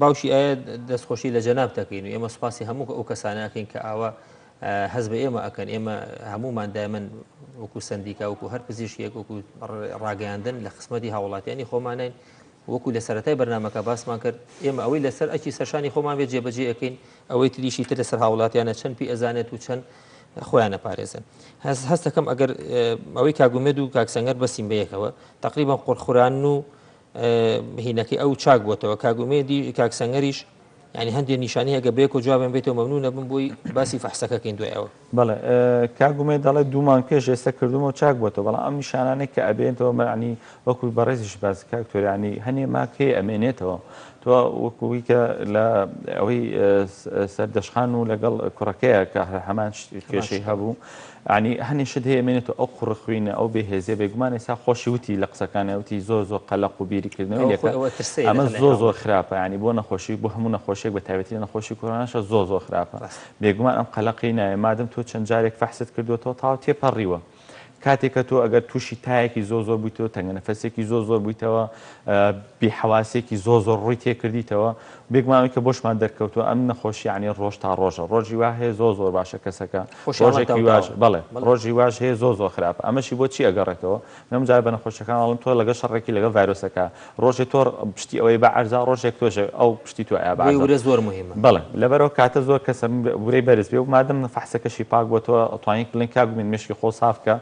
باوشی ئایا دەستخۆشی لە جەناب دەکەین و ئێمە سوپاسی هەموو ئەو کەسانەکەین کە ئاوا هەز بە ئێمە ئەکەن ئێمە هەمومان دایمەن وەکو سندیکا وەکو هەر پزیشکێک وەکو ڕاگەیاندن لە خزمەتی هاوڵاتیانی خۆمانین وەکو لە سەرەتای بەرنامەکە باسمان کرد ئێمە ئەوەی لەسەر ئەکی سەرشانی خۆمان بێت جێبەجێ ئەەکەین ئەوەی تریشی تر لەسەر هاوڵاتیانە چەند پێ ئەزانێت و چەند خۆیانە پارێزن هەست دەکەم ئەگەر ئەوەی کاگومێد و کاکسەنگەر بەسیم بەیەکەوە تقریبا قورخوران و هینەکەی ئەو چاک بۆتەوە کاگومێدی کاکسەنگەریش ینی هەندێک نیشانی هەگە بێک و جوابم بێتەوە مەمنون نەبم بۆی باسی فەحسەکەکەین دوای ئەوە بەڵێ کاگومێ دەڵێ دوومان پێش ئێستا کردومەوە چاک بۆتەوە بەڵام ئەم نیشانانێک کە ئەبێنەوە مەعنی وەکو بەڕێزیش باز کاکتۆریانی هەنێ ماکێ ئەمێنێتەوە تۆ وەکووی کە لە ئەوەی سەردەشخان و لەگەڵ کوڕەکەیە کە هەمان کێشەی هەبوو ینی هەنیشت هەیە مێنێتەوە ئەو قوڕخوینە ئەو بێهێزیە بێگومان ئێستا خۆشی وتی لە قسەکانەوتی زۆر قەلق و بیریکردنەوەی ئەمە زۆر خراپە ینی بۆ نەخۆشی بۆ هەموو نەخۆشیێک بە تایبەتی نەخۆشی کۆرۆناشە زۆر خراپە بێگومان ئەم قەلقی نایە مادەم تۆ چەند جارێک فەحست کردوەوە تاو تێپەڕیوە کاتێککە تۆ ئەگەر تووشی تایەکی زۆر بوویتەوە تەنگە نەفەسێکی زۆر بوویتەوە بیحواسێکی زۆر ڕووی تێکردیتەوە بێگومانەوەی کە بۆشمان دەرکەوتووە ئەم نەخۆشی عنی ڕۆژ تا ڕۆژە ڕۆژی وا هەیە زۆر باشە کەسەکە ڕۆژێکی واژ بڵێ ڕۆژی واژ هەیە زۆر خراپ ئەمەشی بۆ چی ئەگەڕێتەوە نەم جار بە نەخۆشەکان ئەڵم تۆ لەگە شەڕێکی لەگە ڤایرۆسەکە ڕۆژێ تۆ پشتی ئەوەی بە عەرزا ڕۆژێک تۆژێ ئەو پشتی تۆ ئەبا زۆر مهمە بڵێ لەبەرەوە کاتە زۆر کەسە بورەی بەرز بێ و مادەم فەحسەکەشی پاک بۆ تۆ ئەتوانین کڵین کاگومین مشکی خۆ سافکە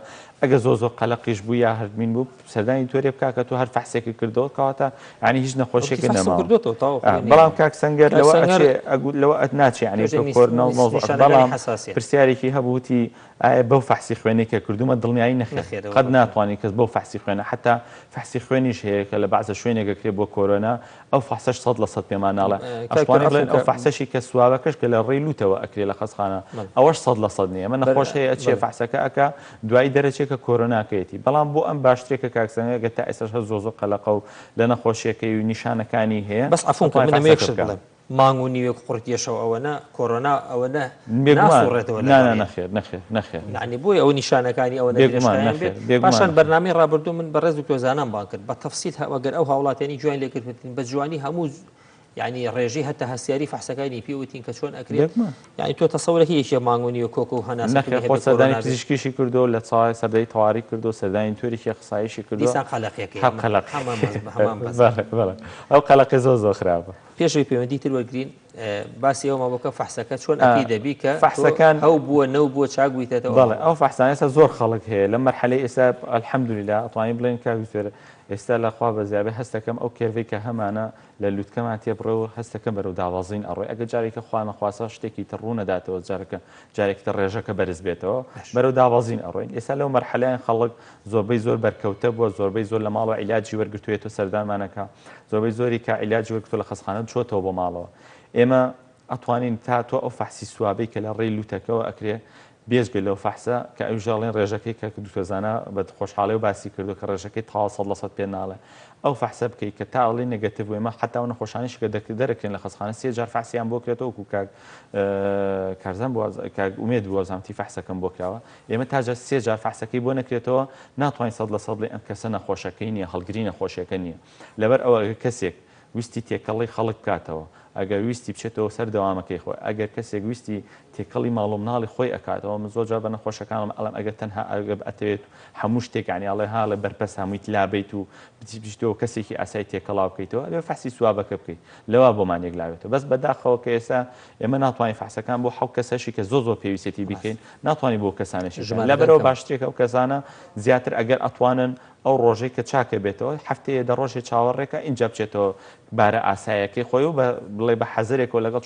ئەگە زۆر قەلقیش بوو یا هەردمین بوو سەردانی تۆرێ بکا کە تۆ هەر فەحسێکی کردەوە کەواتە ینی هیچ نەخۆشیێکی نەماوە بەڵام کاک سەنگەر لەوە ئەت ناچێ ینی تۆ کۆرنەوە مۆزوع بەڵام پرسیارێکی هەبووتی ئایا بەو فەحسی خوێنێکە کردومە دڵنیایی نەخێر قەت ناتوانانی کەس بەو فەحسی خوێنە حتا فەحسی خوێنیش هەیە کە لە بەعزە شوێنێکە کرێ بۆ کۆرۆنا ئەو فەحسەش 100% پێمان ناڵێ ئەشتوانێ بڵێن ئەو فەحسەشی کە سوابەکەش کە لە ڕێی لوتەوە ئەکرێ لە خەسخانە ئەوەش 100% نییە من نەخۆش هەیە ئەچێ فەحسەکە ئەکا دوایی دەرەچێکە کۆرۆناکەیەتی بەڵام بۆ ئەم باشترێکە کاکسەنگە تا ئێستاش زۆر قەلەقە و لە نەخۆشیەکەی و نیشانەکانی هەیە بەس عەفوم من یەکشت بڵێم مانگ و نیوێک قورتێشەوە ئەوەنە کۆرۆنا ئەوەنە ناسوڕێتەوە نەخێر یعنی بۆی ئەو نیشانەکانی ئەوە پاشان بەرنامەی ڕابردوو من بەڕێز و تۆزانان بان کرد بە تەفسیل ئەگەر ئەو هاوڵاتیانی جوان لێکردن بە جوانی هەموو يعني ڕێژەی هەتا هەسیاری فەحسەکانی پێوتین کە چۆن ئەکرێت یعنی تۆ تەسەورەکە یەکێ مانگونی و کۆکە و هەناسە سەردانی پزیشکیشی کردو لە چاوای سەردەی تەواوی کردو سەردانی تۆریکی قسایشی کردو دیسان قەلەقێکی ئەو قەلەقی زۆر خراپە پێشەوەی پەیوەندی تر وەرگرین باسی ئەومە بۆکە فەحسەکە چۆن ئەکی دەبی کە فەحسەکان ئەو بووە نەو بووە چاک بوویتێتەوە بەڵێ ئەو فەحسانە ئێستا زۆر خەڵک هەیە لە مەرحەلەی ئێستا ئەلحەمدولیلا ئەتوانین بڵێن کاکتۆر ئێستا لەخوا بەزیابێ هەستەکەم ئەو کێرڤەی کە هەمانە لە لووتکەمان تێبڕێ و هەستەکەم بەرەو داوازین ئەڕۆی ئەگە جارێکە خوا نەخواسە شتێکی تر ڕوو نەداتەوە جارێکی تر ڕێژەکە بەرز بێتەوە بەرەو داوازین ئەڕۆین ئێستا لەو مەرحەلەیان خەڵک زۆربەی زۆر بەرکەوتە بووە زۆربەی زۆر لە ماڵەوە عیلاجی وەرگرتوێتەوە سەردانمانەکە زۆربەی زۆری کە عیلاجی وەرگرتووە لە خەسخانە چۆتەوە بۆ ماڵەوە ئێمە ئەتوانین تا تۆ ئەو فەحسی سوابەی کە لە ڕێی لووتەکەەوە ئەکرێ بێژگە لەو فەحسە کە ئەو ژاڵێن ڕێژەکەی کە دوتۆزانە بە خۆشحاڵی و باسی کردو کە ڕێژەکەی تاوا 100% پێ ناڵێ ئەو فەحسە بکەیت کە تاڵی نەگەتیڤ ئێمە حتا و نەخۆشانیش کە دەرەکرێن لە خەسخانە 3 جار فەحسیان بۆ کرێتەوە وەکو کارزان ئومێد بوازامتی فەحسەکەم بۆ کراوە ئێمە تاجە 3 جار فەحسەکەی بۆ نەکرێتەوە ناتوانین 100% ئەم کەسە نەخۆشەکەی نییە هەڵگری نەخۆشیەکە نییە لەبەر ئەوە کەسێک ویستی تێکەڵی خەڵک بکاتەوە ئەگەر ویستی بچێتەوە سەر دەوامەکەی خۆی ئەگەر کەسێک ویستی تێکەڵی ماڵ و مناڵی خۆی ئەکاتەوە من زۆر جار بە نەخۆشەکانم ئەڵم ئەگەر تەنها ئەتەوێت هەموو شتێک عنی ئەڵێ ها لە بەرپەس هەموویت لابیت و بچیتەوە کەسێکی ئاسایی تێکەڵاو بکەیتەوە لێ فەحسی سوابەکە بکەیت لەوا بۆمان یەکلاوێتەوە بەس بەداخەوە کە ئێستا ئێمە ناتوانین فەحسەکان بۆ حەوت کەسەشی کە زۆر پێویستێتی بکەین ناتوانین بۆ کەسانێکی لەبەرەوە باشترێکە ئەو کەسانە زیاتر ئەگەر ئەتوانن ئەو ڕۆژەی کە چاکە بێتەوە هەفتەیە دە ڕۆژێ چاوەڕێکە اینجا بچێتەوە بارە ئاسایەکەی خۆی و بڵێ بە حەزرێکەوە لەگەڵ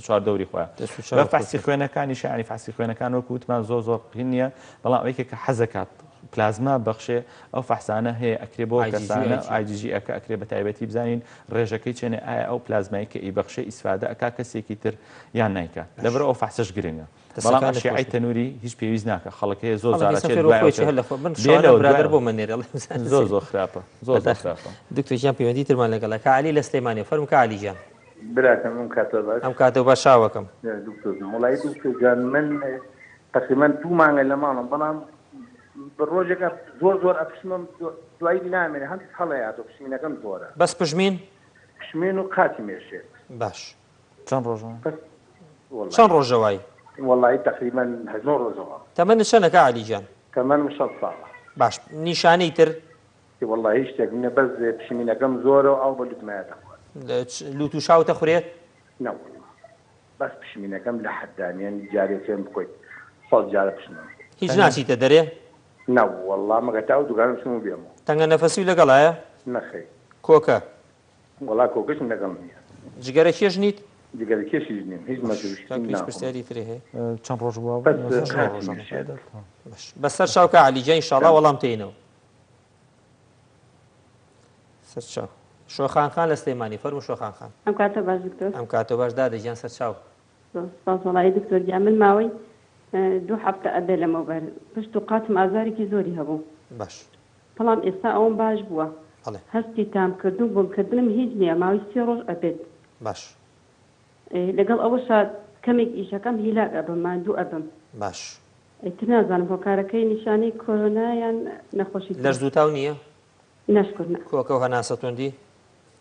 چوار دەوری خۆیان بە فەحسی خوێنەکانی شانی فەحسی خوێنەکان وەکو وتمان زۆر قین نییە بەڵام ئەوەیەکە کە حەزەکات پلازما بەخشێ ئەو فەحسانە هەیە ئەکرێ بۆ کەسانە IgG ئەکە ئەکرێ بە تایبەتی بزانین ڕێژەکەی چێنێ ئایا ئەو پلازمایی کە ئیبەخشێ ئیسفادە ئەکا کەسێکی تر یان نایکات لەبەر ئەو فەحسەش گرنگە بەڵام ئەشیعی تەنووری هیچ پێویست ناکە خەڵک هەیە زۆر برادر بۆ منێر زۆر خراپە زۆر خراپە دکتۆر پەیوەندی ترمان لەگەڵ کاعلی لە سلێمانی فەرموو کاعلی جان براکەم ئەم کاتە باشاوەکەم وڵای دکتۆر من تقریبا 2 مانگە لە ماڵم بەڵام ڕۆژێکە زۆر ئەپشمم دوایی نامێنێ هەم هەڵەیاتۆ پشمینەکەم زۆرە بەس پشمین و قاتی مێشێت باش چەند ڕۆژ چەند ڕۆژەوای والله تقريبا هزنور وزوها تەمەنت چەندەکە عەلیجان؟ كمان مش صعبة باش نیشانەی تر والله هیچ شتێک منە بەس پشمینەکەم زۆرە ئەو بە لوتمایەتە لوت و شاوتە خوڕێت؟ نەوە بەس پشمینەکەم لە حەدانیان جارێکیان بکۆیت 100 جارە پشمینە هیچ ناچیتە دەرێ؟ نەوە والله مەگەتا و دوکانم چم بێمەوە تەنگە نەفەسی لەگەڵایە؟ نەخێ کۆکە والله کۆکەشم لەگەڵ نییە جگەرە کێژ نیت؟ دیگەری کێشیش نیم هیچ هیچ پرسیاری ترێ هەیە؟ چەند ڕۆژ بووە بەسەر شاوکە عەلیجان ئینشاڵڵا وەڵام تێینەوە سەر چاو شۆخانخان لە سلێمانی فەرموو شۆخانخان ئەم کاتە باش دکتۆر ئەم کاتۆ باش دادەجیان سەر چاو سپاس وڵی دکتۆر گیان من ماوەی 2 هەفتە ئەبێ لەمەوبەر پشت و قاتم ئازارێکی زۆری هەبوو باش بەڵام ئێستا ئەوم باش بووە بەڵێ هەستی تام کردو بۆمکردنم هیچ نییە ماوەی 3 ڕۆژ ئەبێت باش لەگەڵ ئەوەشا کەمێک ئیشەکەم هیلاک ئەبم ماندوو ئەبم باش ئیتر نازانم هۆکارەکەی نیشانەی کۆرۆنایان نەخۆشی لەش دووتاو نییە؟ نەشکردن کۆکە و هەناسە توندی؟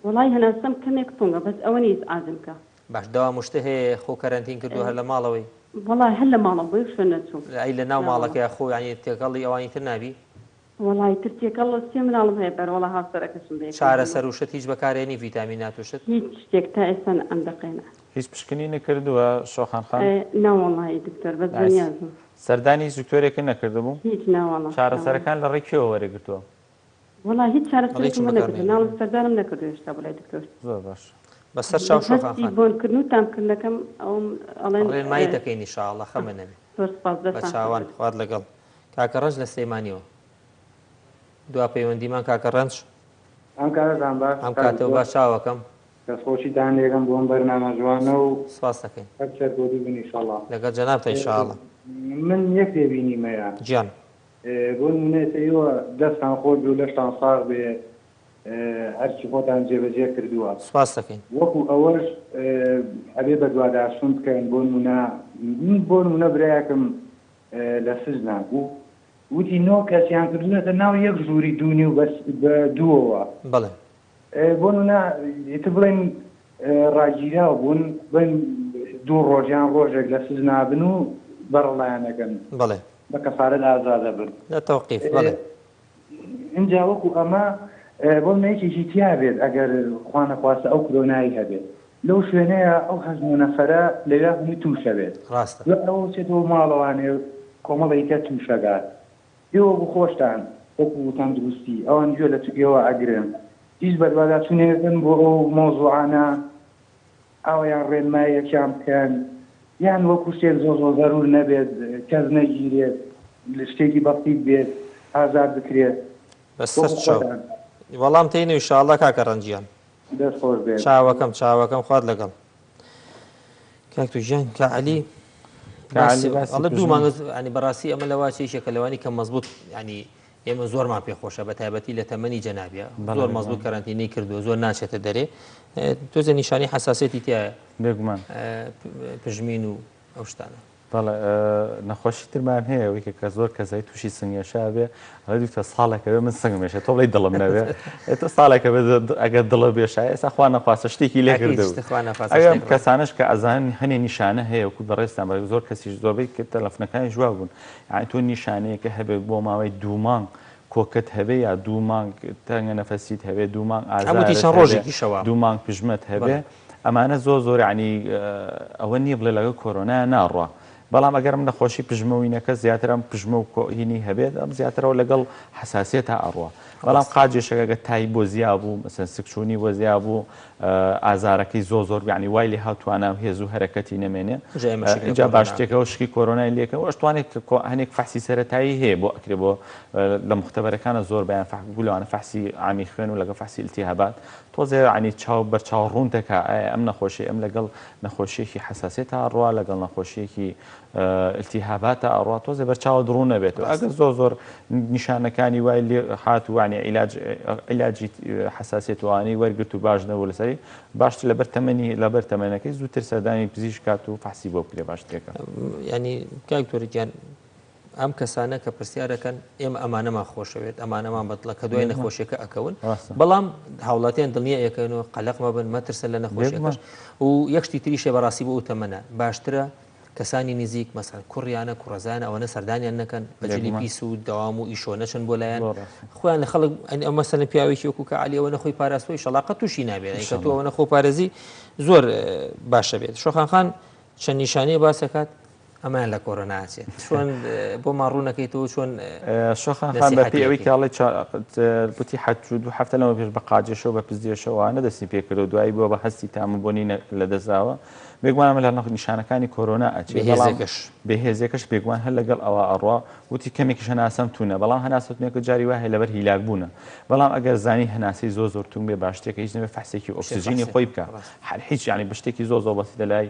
وڵی هەناسەم کەمێک تونگە بەس ئەوە نیست ئازم کە باش داوا مشتە هەیە خۆ کەرەنتین کردو هەر لە ماڵەوەی وڵی هەر لە ماڵم بۆی شوێن نەچوو ئەی لە ناو ماڵەکەی خۆ ینی تێکەڵی ئەوانی تر نابی؟ وڵی تر تێکەڵ سێ مناڵم هەیە بەرەوەڵە هاوسەرەکەشم بێ چارە سەر وشت هیچ بەکارێنی ڤیتامینات وشت؟ هیچ شتێک تا ئێستا ئەم دەقێنە هیچ پشکنی نەکردووە شۆخانخان ناوەڵی دکتۆر بەس بەنیازم سەردانی زوکتۆرێکی نەکردبوو هیچ ناوەڵە چارەسەرەکان لە ڕێکیەوە وەرەگرتووە وڵی هیچ چارەسەرێکم نەکردو ناڵ سەردانم نەکردو هێشتا بڵای دکتۆر زۆر باش بەسەر چاو شۆخانخان بۆنکردن و تامکردنەکەم ئەوم ئەڵێن مای دەکەین ئینشاءڵڵا خەمە نەبێ زۆر سپاس بە چاوان خوارد لەگەڵ کاکە ڕەنج لە سلێمانیەوە دوا پەیوەندیمان کاکە ڕەنج ئەم کارەتان باش ئەم کاتەوە با چاوەکەم دەستخۆشیتان لێگەم بۆم بەرنامە جوانە و سپاس دەکەین هەرچەر بۆ دووبن ئینشاڵڵا لەگەڵ جەنابتە ئینشاءڵڵا من یەک پێبینیمەیە گیان بۆ نمونێتەوە دەستان خۆش و لەشتان ساغ بێ هەرچی خۆتان جێبەجێ کردووە سپاس دەکەین وەکو ئەوەش ئەبێ بە دوواداشتن بکەین بۆ نمونە برایەکەم لە سزنا بوو وتی نۆ کەسیان کردوونەتە ناو یەک ژووری دوونی و بە دووەوە بەڵێ بۆ نمونە ئیتر بڵێن ڕاگیراوە بوون بن 2 ڕۆژیان ڕۆژێک لە سزنابن و بەڕڵایانەکەن بەڵێ بە کەفارەت ئازادە بن لە تەوقیف بەڵێ اینجا وەکو ئەمە بۆ نەیەکێکی تیا بێت ئەگەر خوا نەخواستە ئەو کۆرۆنایی هەبێت لەو شوێنەیە ئەو هەزمە نەفەرە لەوێ هەمووی تووشە بێت ڕاستە ئەوە چێتەوە ماڵەوانێ کۆمەڵێکە تووشەگات ئێوە بۆ خۆشتان وەکو تەندروستی ئەوان گوێ لە توگەوە ئەگرن هیچ بەربادا چونێتن بۆ ئەو مۆزوعانە ئەویان ڕێنمایەکیان بکەن یان وەکو شتێک زۆر ضرور نەبێت کەس نەگیرێت لە شتێکی بەقیت بێت ئازاد بکرێت بەسەر چاو وەڵام تێینە ئینشاءڵڵا کاکە ڕەنجیان دەست خۆش بێت چاوەکەم خوارد لەگەڵ کاک توژیان کە عەلی ئەڵە دوو مانگە ینی بەڕاستی ئەمە لەوا چێشێکە لەوانی کە مەزبوط ینی ئێمە زۆرمان پێخۆشە بە تایبەتی لە تەمەنی جەنابیە زۆر مەزبوط کەرەنتینەی کردووە زۆر ناچێتە دەرێ تۆزە نیشانی حساسێتی تایە بێگومان پژمین و ئەو شتانە بەڵێ نەخۆشی ترمان هەیە ئەوەی کە زۆر کەسایی تووشی سنگێشا بێ ئەڵێ دوکتۆر ساڵێکەوێ من سنگمێشێ تۆ بڵێ دڵم نەوێ ئێتە ساڵێکە ئەگەر دڵە بێشایە ئێستا خوا نەخواستە شتێکی لێ کردەوە ئەگەر کەسانش کە ئەزان هەنێ نیشانە هەیە وەکو بەڕێستان بە زۆر کەسیش زۆربەی کە تەلەفۆنەکانی جواب بوون یعنی تۆ نیشانەیەکە هەبێت بۆ ماوەی 2 مانگ کۆکت هەبێ یا 2 مانگ تەنگە نەفەسیت هەبێ 2 مانگ ئازار 2 مانگ پژمت هەبێ ئەمانە زۆر ینی ئەوە نییە بڵێ لەگە کۆرۆنایە ناڕوە بەڵام ئەگەرم نەخۆشی پژمەوینەکە زیاترم پژمە و کۆهینی هەبێت ئەم زیاترەوە لەگەڵ حساسیت تا ئەڕوە بەڵام قاجێشەکەگە تای بۆ زیاد بوو مەسەن سکچوونی بۆ زیاد بوو ئازارەکەی زۆر ینی وای لێ هاتوانە هێز و هەرەکەتی نەمێنێ اینجا باشتێکەوە شکی کۆرۆنای لێکە وەشتوانێت هەنێک فەحسی سەرەتایی هەیە بۆ ئەکرێ بۆ لە مختبەرەکانە زۆر بەیان بوولەوانە فەحسی عامی خوێن و لەگە فەحسی ئیلتیهابات تۆزێ عنی چاو بەرچاو ڕوونتەکە ئەم نەخۆشی ئەم لەگەڵ نەخۆشیێکی حساسێت تا ئەڕوا لەگەڵ نەخۆشیێکی التیهاباتە ئەڕوا تۆزێ بەرچاو درۆ نەبێتەوە ئەگەر زۆر نیشانەکانی وای لێ هات و وانی عیلاجی حساسیت وانی وەرگرت و باش نەبوو لەسەری باشتر لەبەر تەمەنەکەی زووتر سەردانی پزیشک کات و فەحسی بۆ بکرێ باشترێکە ینی کاکتۆرێکیان ئەم کەسانە کە پرسیارەکەن ئێمە ئەمانەمان خۆشەوێت ئەمانەمان بەدڵە کە دوای نەخۆشیەکە ئەکەون بەڵام هاوڵاتیان دڵنیە ئەەکەنەوە قەلق مەبن مەترسە لە نەخۆشیەکەش و یەکشتی تریشێ بەڕاستی بۆ ئەو تەمەنە باشترە کەسانی نزیک مەسەن کوڕیانە کوڕەزانە ئەوەنە سەردانیان نەکەن بەجلی پیس و دەوام و ئیشۆ نەچن بۆ لایەن خۆیان لە خەڵک ئەو مەسەلەن پیاوێکی وەکو کە عەلی ئەوەنە خۆی پاراستوی شەڵاقەت تووشی نابێت کە تۆ ئەوەنە خۆ پارێزی زۆر باشە بێت شۆخان خان چەند نیشانەیە باسەکات ئەمان لە کۆرۆنا ئاچێت چۆن بۆ ماڕوونەکەیتەوە چۆن شۆخان خان بە پێی ئەوەی کاڵی بوتی حەجود و هەفتە لەمە پێش بە قاجێشەوە بە پزدێشەوەوانە دەستی پێکردو دوایی بووە بە هەستی تامبوونی لە دەستاوە بێگوانە لە نیشانەکانی کۆرۆنا ئەچێت بەهێزێکەش بێگوان هەر لەگەڵ ئەوە ئەڕوا وتی کەمێکیش هەناسەم تونە بەڵام هەناسەتونێکە جاری وایە لەبەر هیلاک بوونە بەڵام ئەگەر زانی هەناسی زۆر تون بێ باشتێکە هیچ نەبێ فەحسێکی ئۆکسیژینی خۆی بکە هیچ ینی بشتێکی زۆر بەسیتە لای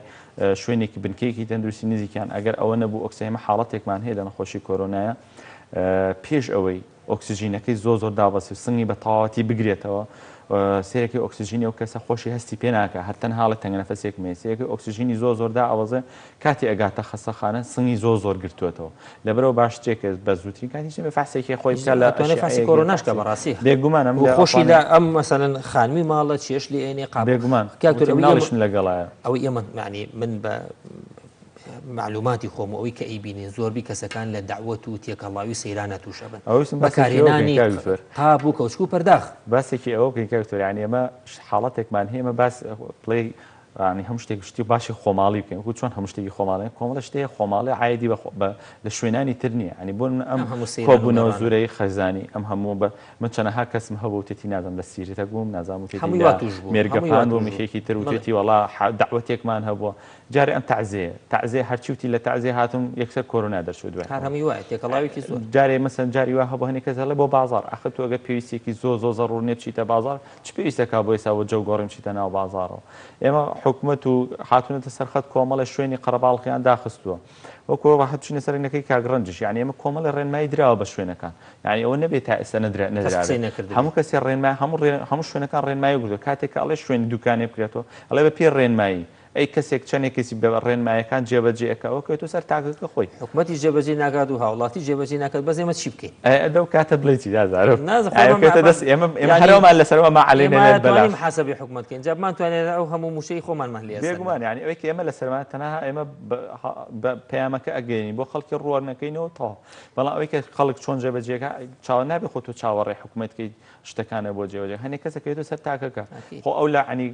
شوێنێکی بنکەیەکی تەندروستی نزیکیان ئەگەر ئەوە نەبوو ئۆکسیژن حاڵەتێکمان هەیە لە نەخۆشی کۆرۆنایە پێش ئەوەی ئۆکسیژینەکەی زۆر دابەسی سنگی بە تەواوەتی بگرێتەوە سێرەکەی ئۆکسیژینی ئەو کەسە خۆشی هەستی پێ ناکە هەرتەن حاڵە تەنگەنەفەسێک مێسیەکە ئۆکسیژینی زۆردا ئەوەزە کاتی ئەگاتە خەسەخانە سنگی زۆر گرتوێتەوە لەبەرەوە باشتێکە بە زووتری کاتی بە فەحسێکی خۆی بکە لە فەسی کۆرۆناشکە بەڕاستی بێگومانم خۆشی لە ئەم مەسەلەن خانمی ماڵە چێش لێ ئێنێ بێگومان کاکتۆرەوەیشم لەگەڵایە ئەو ئێمە معنی من بە معلوماتی خۆم ئەوەی کە ئەیبینێ زۆربی کەسەکان لە داوەت و تێکەڵاوی سەیرانە تووشە بن بەکارهێنانی قاب و کەوچک و پەرداخ باسێکی ئەوە بکەین کاکتۆریانی ئێمە حاڵەتێکمان هەیە ئەمە باس پڵی ڕانی هەموو شتێک شتی باشی خۆماڵی بکەین وەکو چۆن هەموو شتێکی خۆماڵی کۆمەڵە شتەیە خۆماڵی عایدی لە شوێنانی تر نییە ینی بۆ ئەم کۆبوونەوە زورەی خەزانی ئەم هەموو بە من چەنەها کەسم هەبوو تێتی نازم لە سیرێتە بووم نازام و مێرگەپان بۆ میشێکی تر و تێتی وەڵا داوەتێکمان هەبووە جارێ ئەم تەعزیە هەرچیوتی لە تەعزیە هاتم یەکسەر کۆرۆنا دەرچوو دوای هەمی وایە تێکەڵاوێکی زۆر جارێ مەسەن جاری وا هەبوو هەنێک کەس هەڵێ بۆ بازار ئەخە تۆ ئەگە پێویستێکی زۆر ڕوونێ بچیتە بازار چ پێویستەکە بۆ ئێستا جەو گۆڕیم چیتە ناو بازارەوە ئێمە حکومەت و هاتوونەتە سەرخەت کۆمەڵە شوێنی قەرەباڵقیان داخستووە وەکو هەتچینە سەرنەکەی کاگڕنجش یعنی ئێمە کۆمەڵی ڕێنمایی درراوە بە شوێنەکان یعنی ئەوە نەبێت تا ئێستا نەدرا هەموو کەسی ڕێنمای هەموو شوێنەکان ڕێنمایی گرتو کاتێک ئەڵێ شوێنی دوکانێ بکرێتەوە ئەڵێ بە پێ ڕێنمایی ئەی کەسێک چەندێکێکی بە ڕێنمایەکان جێبەجێەکەەوە کە تۆ سەر تاگەکە خۆی حکومەتی جێبەجێ ناکات و هاوڵاتی جێبەجێ ناکات بەس ئێمە چی بکەین ئەدە کاتە بڵێتی دازارە دەست ئێمە هەرەوەمان لەسەرەوە ماعلێنێت بەڵام حسەبی حکومەتکەین جابمان توانێت ئەو هەموو موشەی خۆمانمان لێ بێگومان یعنی ئەوەی کە ئێمە لەسەرمان تەنها ئێمە پەیامەکە ئەگەینی بۆ خەڵکی ڕوانەکەینەوە تاوا بەڵام ئەوەی کە خەڵک چۆن جێبەجێەکە چاوە نابێ خۆ تۆ چاوەڕێ حکومەتکەی شتەکانە بۆ جێوەجێ هەنێک کەسەکەوێتە سەر تاکەکە خۆ ئەو لە عنی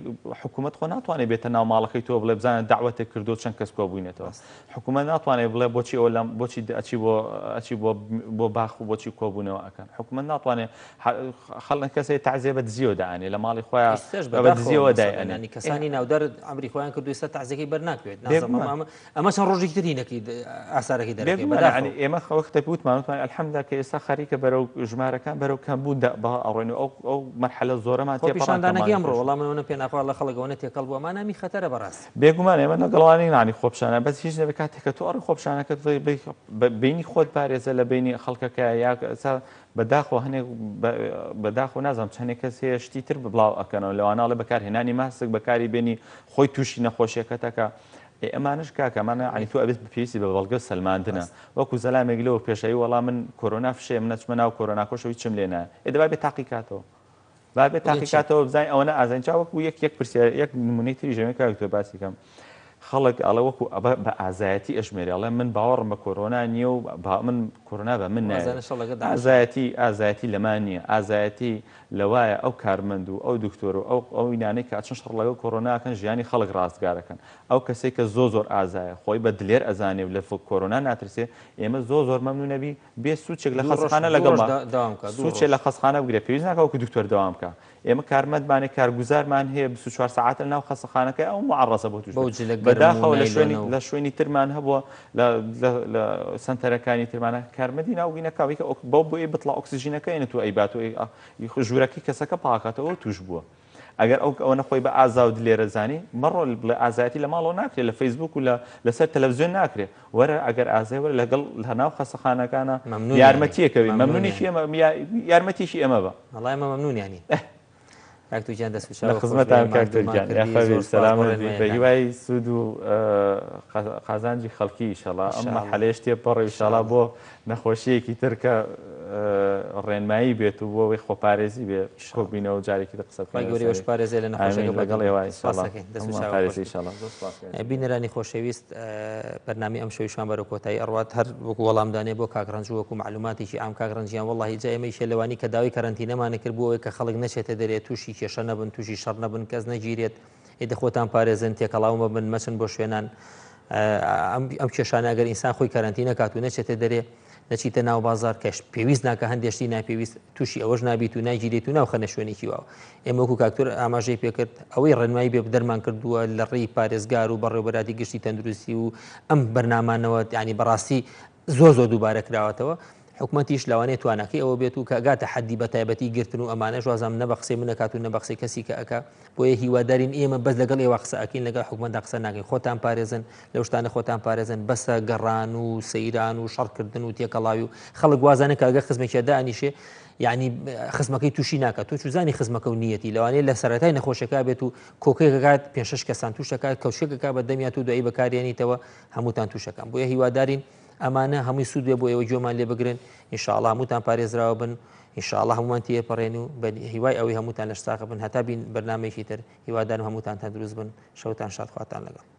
حکومەت خۆ ناتوانێت بێتە ناو ماڵەکەی تۆ بڵێ بزانە داوەتێک کردو چەند کەس کۆبووینێتەوە حکومەت ناتوانێت بڵێ بۆچی ئەو لەم بۆچی ئەچی بۆ باخ و بۆچی کۆبوونەوە ئەەکەن حکومەت ناتوانێت خەڵک کەسێک تعزیە بە دزیەوە داانێ لە ماڵی خۆیان بە دزیەوە دایەنی کەسانی ناودار ئەمری خۆیان کردو ئێستا تعزیەکەی بەرناکوێت ئەمە چەند ڕۆژێکی ترینەکەی ئاسارەکەی دەرێت ئێمە خەوەختە بوتمانوتمان الحەمدا کە ئێستا خەریکە بەرەو ژمارەکان بەرەو کەمبوون ئەڕێن ئەو مەرحلە زۆرەمان تێپەشاندانەکەی ئەمڕۆ وەڵام منە پێ ناخوا لە خەڵکەوەنە تێکەڵ بووە مانامی خەتەرە بەڕاست بێگومان ئێمە نەگەڵانی نانی خۆپشانە بەس هیچ نەبێت کاتێککە تۆ ئەڕی خۆپشانەکەت بینی خۆت پارێزە لە بینی خەڵکەکە یا بەداخۆ هەنێک بەداخۆ نازانم چەندێک کەس هەیە شتی تر بڵاو ئەکەنەوە لەواناڵێ بەکارهێنانی ماسک بەکاری بینی خۆی تووشی نەخۆشیەکەتەکە ئەمانش کاکەمانە عنی تو ئەبێت بپێویستی بە بەڵگە سەلماندنە وەکو زەلامێک لەوە پێشەوی وەڵام من کۆرۆنا فشێ من نەچمە ناو کۆرۆناکۆشەوەی چم لێنە ئێدەبا بێت تاقیکاتەوە بابێت تاقیکاتەوە بزانین ئەوەنە ئازانجا وەکو یەک پرسیار یەک نمونەی تری ژەمێ کاکتۆ باسی کەم خەڵک ئەڵە وەکو بە ئازایەتی ئەژمێری ئەڵێ من باوەڕم بە کۆرۆنا نییە و من کۆرۆنا بە من ئازایەتی لەمان نییە ئازایەتی لەوایە ئەو کارمەند و ئەو دکتۆر و ئەو وینانەی کە چەند شەڕ لەگەڵ کۆرۆناکەن ژیانی خەڵک ڕاستگارەکەن ئەو کەسێک کە زۆر ئازایە خۆی بە دلێر ئەزانێ و لە کۆرۆنا ناترسێ ئێمە زۆر مەمنونەبی بێ سوچێک لە خەسخانە لەگەڵ سوچێک لە خەسخانە بگرێت پێویست ناکەوەکو دکتۆر دەوام بکە ئێمە کارمەندمانێک کارگوزارمان هەیە 24 ساعات ناو خەسەخانەکە ئەو معڕەسە بۆ توش بەداخەوە لە شوێنی ترمان هەبووە لە سنتەرەکانی ترمانە کارمەندی ناوگینەکەوی کە بۆ بۆی بتڵ ئۆکسیژینەکە ئێنە تو ئەیبات و ژوورەکەی کەسەکە پاکاتەوە توش بووە ئەگەر ئەو نەخۆی بە ئازا و دلێرەزانی مەڕۆ بڵێ ئازایەتی لە ماڵەوە ناکرێت لە فەیسبوک و لەسەر تەلەڤیزیۆن ناکرێت وەرە ئەگەر ئازای وەرە لەگەڵ هەناو خەسەخانەکانە یارمەتیەکەوی مەمنونیشی یارمەتیشی ئەمە بە وەڵای ئەمە مەمنونیانی کاکتۆجیان دەست لە خزمەتان کاکتۆرجان یاخەوی سەلامت بە هیوای سوود و قازانجی خەڵکی ئینشەڵا ئەم مەرحەلەیە شتێ پەڕی ئینشەڵا بۆ نەخۆشیەکی تر کە ڕێنمایی بێت و بۆەوەی خۆپارێزی بێ کۆبینەوە جارێکی قسەگەوریش پارێزێ لە نەخۆشەکە بینەرانی خۆشەویست بەرنامی ئەم شەویشان بەرە کۆتایی ئەڕوات هەر وەکو وەڵامدانێ بۆ کاکڕەنج وەکو معلوماتێکی ئام کاکڕەنجیان وەڵی جایمەی شێلەوانی کە داوای کەرەنتینەمانە کرد بۆەوەی کە خەڵک نەچێتە دەرێت تووشی کێشە نەبن تووشی شەڕ نەبن کەس نەگیرێت ئێدە خۆتان پارێزن تێکەڵاومە بن مەچن بۆ شوێنان ئەم کێشانە ئەگەر ئینسان خۆی کەرەنتینە کات و نەچێتە دەرێ نەچیتە ناو بازار کەش پێویست ناکە هەندێشتی ناپێویست تووشی ئەوەش نابیت و ناگیرێت و ناوخەنە شوێنێکی واو ئێمە وەکو کاکتۆر ئاماژەی پێکرد ئەوەی ڕێنمایی بێ دەرمان کردووە لە ڕێی پارێزگار و بەڕێوەبەراتی گشتی تەندروستی و ئەم بەرنامانەوە ینی بەڕاستی زۆر دووبارە کراوەتەوە حکوومەتیش لەوانێت توانەکەی ئەوە بێت و کە گاتە حەدی بە تایبەتی گرتن و ئەمانە ژوازام نە بە قسەی منەکات و نە بە قسەی کەسی کە ئەکا بۆیە هیوادارین ئێمە بەس لەگەڵ ئێوە قسە ئەکەین لەگەڵ حکوومەتدا قسە ناکەین خۆتان پارێزن لەو شتانە خۆتان پارێزن بەسە گەڕان و سەیران و شەڕکردن و تێکەڵاوی و خەڵک وازانە کە ئەگەر خزمێکیدا ئەنیشێ یعنی خزمەکەی تووشی ناکات تۆ چوزانی خزمەکە و نیەتی لەوانەیە لە سەرەتای نەخۆشەکە بێت و کۆکەیەکات 5-6 کەسان تووشەکە کەوشێکەکە بە دەمیات و دوایی بەکارێنیتەوە هەمووتان تووشەکان بۆیە هیوادارین ئەمانە هەمووی سوود بێ بۆ ئێوە گوێمان لێ بگرن ئینشاءالله هەمووتان پارێزراوە بن ئینشاءالله هەمووان تێپەڕێن و بە هیوای ئەوەی هەمووتان لە شتاق بن هەتا بین بەرنامێکی تر هیوادارم هەمووتان تەندروست بن شەوتان شاد خواتان لەگەڵ